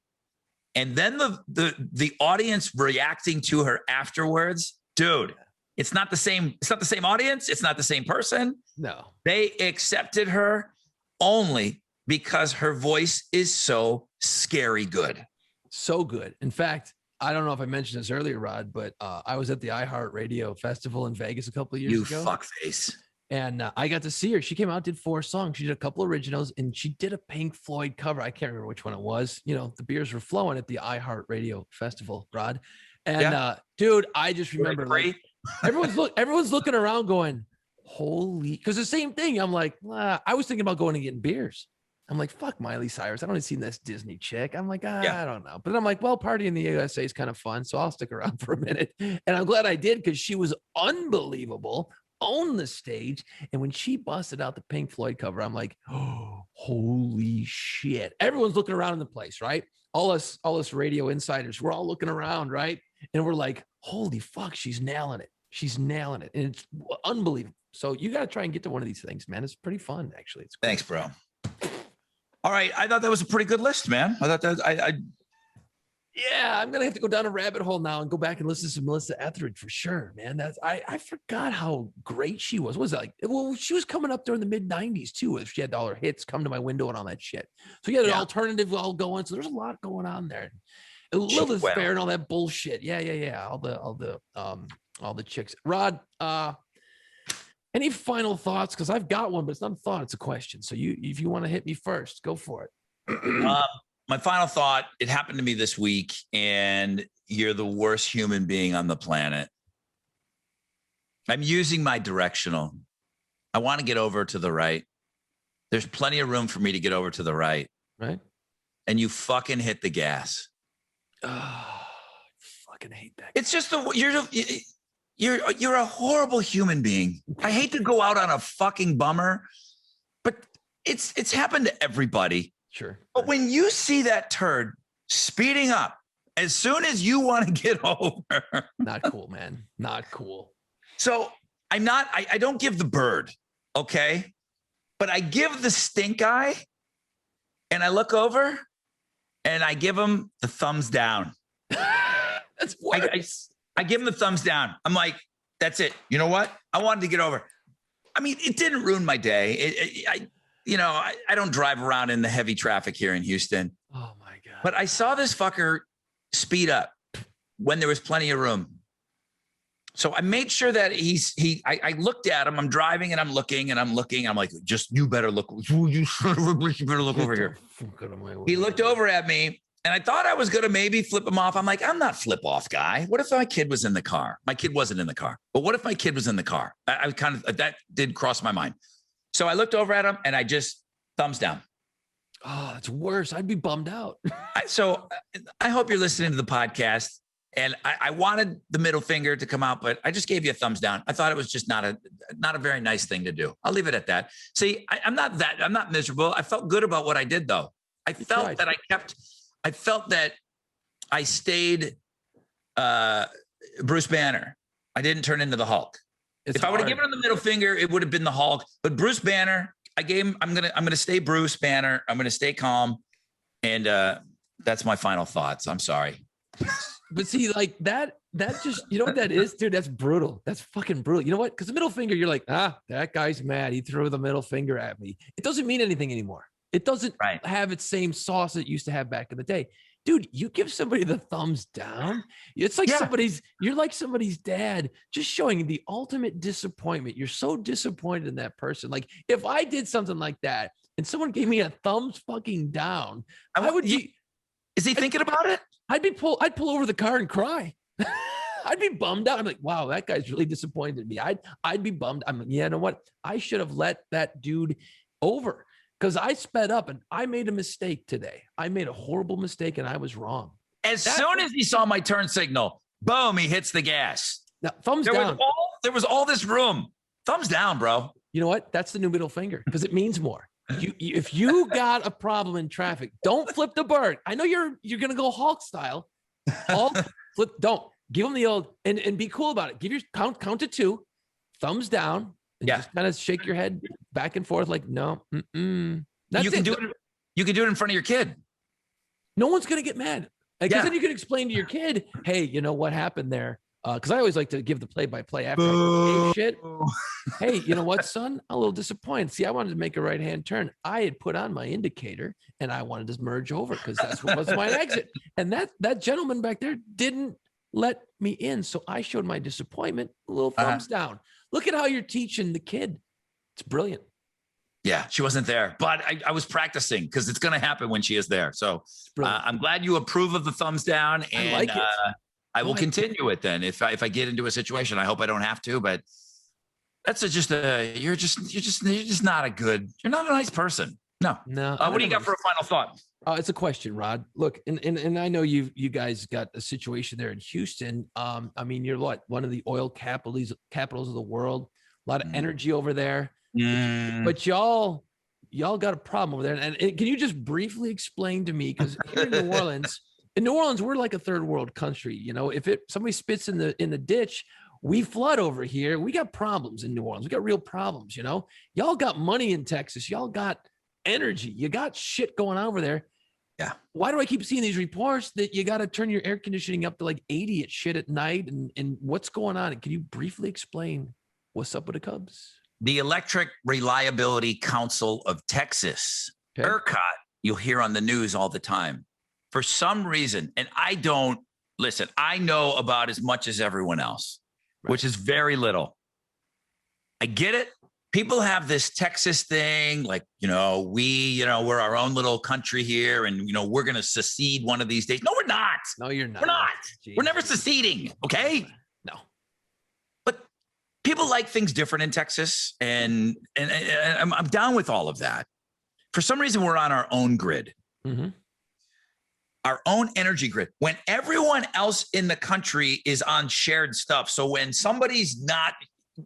and then the audience reacting to her afterwards, dude, it's not the same. It's not the same audience. It's not the same person. No. They accepted her only because her voice is so scary good. So good. In fact, I don't know if I mentioned this earlier, Rod, but I was at the iHeartRadio Festival in Vegas a couple of years ago. You fuckface. And I got to see her. She came out, did 4 songs. She did a couple originals, and she did a Pink Floyd cover. I can't remember which one it was. You know, the beers were flowing at the iHeartRadio Festival, Rod. And dude, I just remember like, everyone's looking around going, holy, because the same thing. I'm like, I was thinking about going and getting beers. I'm like, fuck Miley Cyrus. I don't even see this Disney chick. I'm like, I don't know. But I'm like, well, Party in the USA is kind of fun. So I'll stick around for a minute. And I'm glad I did because she was unbelievable on the stage. And when she busted out the Pink Floyd cover, I'm like, oh, holy shit. Everyone's looking around in the place, right? All us radio insiders, we're all looking around, right? And we're like, holy fuck, she's nailing it. She's nailing it. And it's unbelievable. So you got to try and get to one of these things, man. It's pretty fun, actually. It's cool. Thanks, bro. All right. I thought that was a pretty good list, man. I thought that Yeah, I'm gonna have to go down a rabbit hole now and go back and listen to Melissa Etheridge for sure, man. I forgot how great she was. What was that like? Well, she was coming up during the mid '90s too. If she had all her hits, "Come to My Window" and all that shit. So you had an alternative all going. So there's a lot going on there. And Lilith Fair and all that bullshit. Yeah. All the chicks. Rod, any final thoughts? Because I've got one, but it's not a thought; it's a question. So if you want to hit me first, go for it. My final thought, it happened to me this week, and you're the worst human being on the planet. I'm using my directional. I want to get over to the right. There's plenty of room for me to get over to the right. Right. And you fucking hit the gas. Oh, I fucking hate that. It's just you're a horrible human being. I hate to go out on a fucking bummer, but it's happened to everybody. Sure. But when you see that turd speeding up as soon as you want to get over, not cool, man. Not cool. So I don't give the bird, okay? But I give the stink eye, and I look over and I give him the thumbs down. That's worse. I give him the thumbs down. I'm like, that's it. You know what? I wanted to get over. I mean, it didn't ruin my day. I don't drive around in the heavy traffic here in Houston. Oh my God. But I saw this fucker speed up when there was plenty of room. So I made sure that I looked at him. I'm driving and I'm looking. I'm like, you better look. You better look over here. He looked over at me and I thought I was going to maybe flip him off. I'm like, I'm not flip off guy. What if my kid was in the car? My kid wasn't in the car. But what if my kid was in the car? I kind of, that did cross my mind. So I looked over at him and I just thumbs down. Oh, that's worse. I'd be bummed out. So I hope you're listening to the podcast. And I wanted the middle finger to come out, but I just gave you a thumbs down. I thought it was just not a very nice thing to do. I'll leave it at that. See, I'm not miserable. I felt good about what I did, though. I felt that I stayed Bruce Banner. I didn't turn into the Hulk. If I would have given him the middle finger, it would have been the Hulk. But Bruce Banner, I gave him. I'm gonna stay Bruce Banner. I'm gonna stay calm, and that's my final thoughts. I'm sorry. But see, like that just, you know what that is, dude? That's brutal. That's fucking brutal. You know what? Because the middle finger, you're like, that guy's mad. He threw the middle finger at me. It doesn't mean anything anymore. It doesn't have its same sauce it used to have back in the day. Dude, you give somebody the thumbs down. It's like you're like somebody's dad, just showing the ultimate disappointment. You're so disappointed in that person. Like if I did something like that and someone gave me a thumbs fucking down, I would be. Is he thinking about it? I'd pull over the car and cry. I'd be bummed out. I'm like, wow, that guy's really disappointed in me. I'd be bummed. I'm like, yeah, you know what? I should have let that dude over because I sped up and I made a mistake today. I made a horrible mistake and I was wrong. As soon as he saw my turn signal, boom, he hits the gas. Now, thumbs There down. was all this room. Thumbs down, bro. You know what? That's the new middle finger because it means more. If you got a problem in traffic, don't flip the bird. I know you're gonna go Hulk style. Hulk, flip. Don't give them the old and be cool about it. Give your count to 2, thumbs down, and just kind of shake your head back and forth like no. That's You can do it. You can do it in front of your kid. No one's gonna get mad because then you can explain to your kid, hey, you know what happened there. Because I always like to give the play-by-play after I go, hey, shit. Hey, you know what, son? I'm a little disappointed. See, I wanted to make a right-hand turn. I had put on my indicator, and I wanted to merge over because that's what was my exit. And that gentleman back there didn't let me in, so I showed my disappointment. A little thumbs down. Look at how you're teaching the kid. It's brilliant. Yeah, she wasn't there, but I was practicing because it's going to happen when she is there. So I'm glad you approve of the thumbs down, and I like it. I will continue it then. If I get into a situation, I hope I don't have to, but that's you're just not you're not a nice person. No. What do you got for a final thought? It's a question, Rod. Look, and I know you guys got a situation there in Houston. I mean, you're one of the oil capitals of the world. A lot of energy over there. But y'all got a problem over there. And can you just briefly explain to me? Because here in New Orleans, we're like a third world country. You know, if somebody spits in the ditch, we flood over here. We got problems in New Orleans. We got real problems. You know, y'all got money in Texas. Y'all got energy. You got shit going on over there. Yeah. Why do I keep seeing these reports that you got to turn your air conditioning up to like 80 at night? And what's going on? And can you briefly explain what's up with the Cubs? The Electric Reliability Council of Texas, ERCOT, you'll hear on the news all the time. For some reason, and I know about as much as everyone else, which is very little. I get it. People have this Texas thing, like, we're our own little country here, and, we're going to secede one of these days. No, we're not. No, you're not. We're not. Jeez. We're never seceding, okay? No. But people like things different in Texas, and I'm down with all of that. For some reason, we're on our own grid. Mm-hmm. Our own energy grid, when everyone else in the country is on shared stuff. So when somebody's not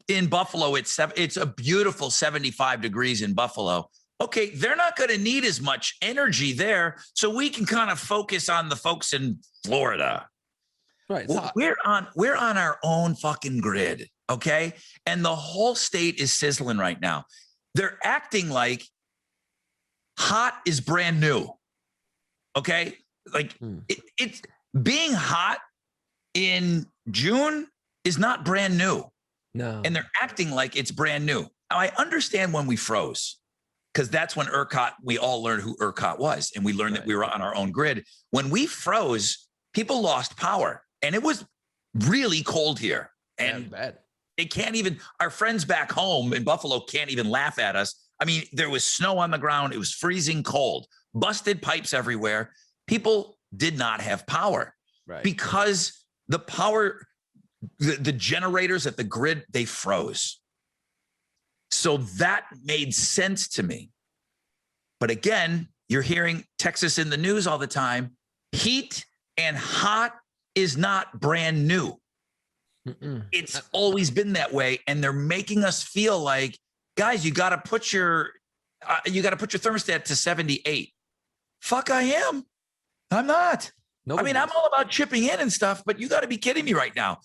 in Buffalo, it's a beautiful 75 degrees in Buffalo. Okay, they're not going to need as much energy there, so we can kind of focus on the folks in Florida. Right. Well, we're on our own fucking grid, okay? And the whole state is sizzling right now. They're acting like hot is brand new, okay? Like it's being hot in June is not brand new. No. And they're acting like it's brand new. Now, I understand when we froze, because that's when we all learned who ERCOT was. And we learned that we were on our own grid. When we froze, people lost power. And it was really cold here. And bad. Our friends back home in Buffalo can't even laugh at us. I mean, there was snow on the ground. It was freezing cold, busted pipes everywhere. People did not have power because the power, the generators at the grid, they froze. So that made sense to me. But again, you're hearing Texas in the news all the time. Heat and hot is not brand new. It's always been that way. And they're making us feel like, guys, you got to put your thermostat to 78. Fuck, I am. I'm not. I mean, I'm all about chipping in and stuff, but you got to be kidding me right now.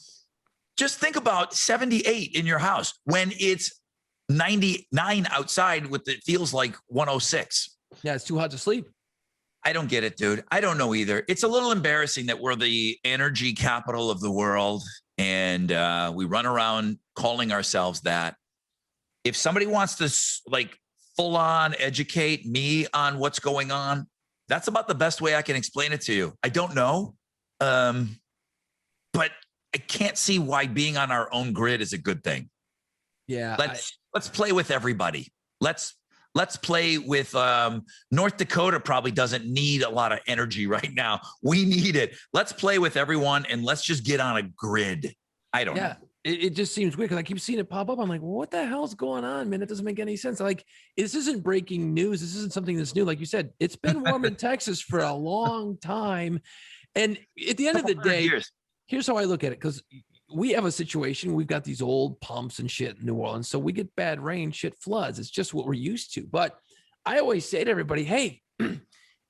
Just think about 78 in your house when it's 99 outside with it feels like 106. Yeah, it's too hot to sleep. I don't get it, dude. I don't know either. It's a little embarrassing that we're the energy capital of the world and we run around calling ourselves that. If somebody wants to like full on educate me on what's going on, that's about the best way I can explain it to you. I don't know. But I can't see why being on our own grid is a good thing. Yeah. Let's play with everybody. Let's Let's play with North Dakota probably doesn't need a lot of energy right now. We need it. Let's play with everyone and let's just get on a grid. I don't know. It just seems weird because I keep seeing it pop up. I'm like, well, what the hell's going on, man? It doesn't make any sense. Like, this isn't breaking news. This isn't something that's new. Like you said, it's been warm in Texas for a long time. And at the end of the day, here's how I look at it. Because we have a situation. We've got these old pumps and shit in New Orleans. So we get bad rain, shit floods. It's just what we're used to. But I always say to everybody, hey,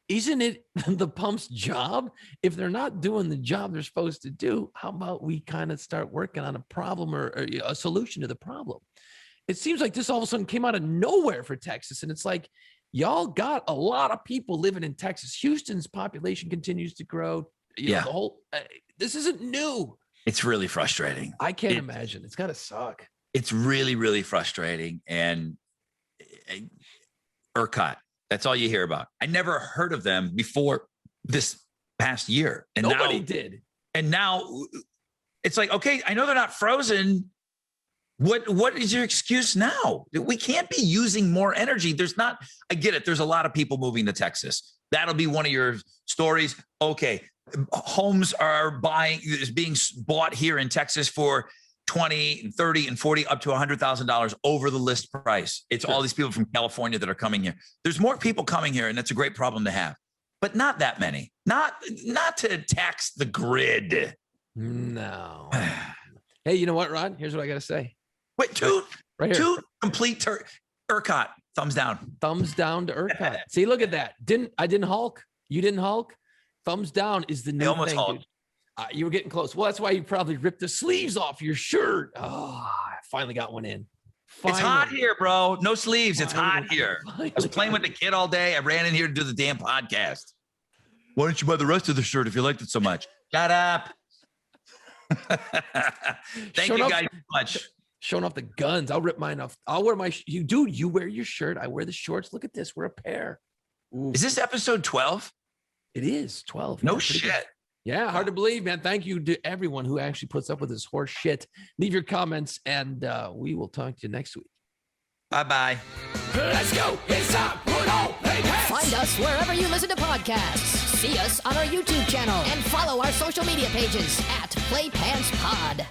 isn't it the pump's job? If they're not doing the job they're supposed to do, how about we kind of start working on a problem or a solution to the problem? It seems like this all of a sudden came out of nowhere for Texas. And it's like, y'all got a lot of people living in Texas. Houston's population continues to grow. You know, the whole, this isn't new. It's really frustrating. I can't imagine. It's got to suck. It's really, really frustrating. And ERCOT. That's all you hear about. I never heard of them before this past year. And nobody did. And now it's like, okay, I know they're not frozen. What is your excuse now? We can't be using more energy. I get it. There's a lot of people moving to Texas. That'll be one of your stories. Okay. Homes is being bought here in Texas for 20 and 30 and 40 up to $100,000 over the list price. It's all these people from California that are coming here. There's more people coming here, and that's a great problem to have, but not that many. Not to tax the grid. No. Hey, you know what, Ron? Here's what I got to say. Wait, two complete ERCOT. Thumbs down. Thumbs down to ERCOT. See, look at that. I didn't Hulk. You didn't Hulk. Thumbs down is the new thing, dude. You were getting close. Well, that's why you probably ripped the sleeves off your shirt. Oh, I finally got one in. It's hot here, bro. No sleeves. It's hot here. I was playing with the kid all day. I ran in here to do the damn podcast. Why don't you buy the rest of the shirt if you liked it so much? Shut up. Thank you guys so much. Showing off the guns. I'll rip mine off. I'll wear you wear your shirt. I wear the shorts. Look at this. We're a pair. Ooh. Is this episode 12? It is 12. No shit. Yeah, hard to believe, man. Thank you to everyone who actually puts up with this horse shit. Leave your comments, and we will talk to you next week. Bye-bye. Let's go. It's time. Put on. Play pants. Find us wherever you listen to podcasts. See us on our YouTube channel and follow our social media pages at PlayPantsPod.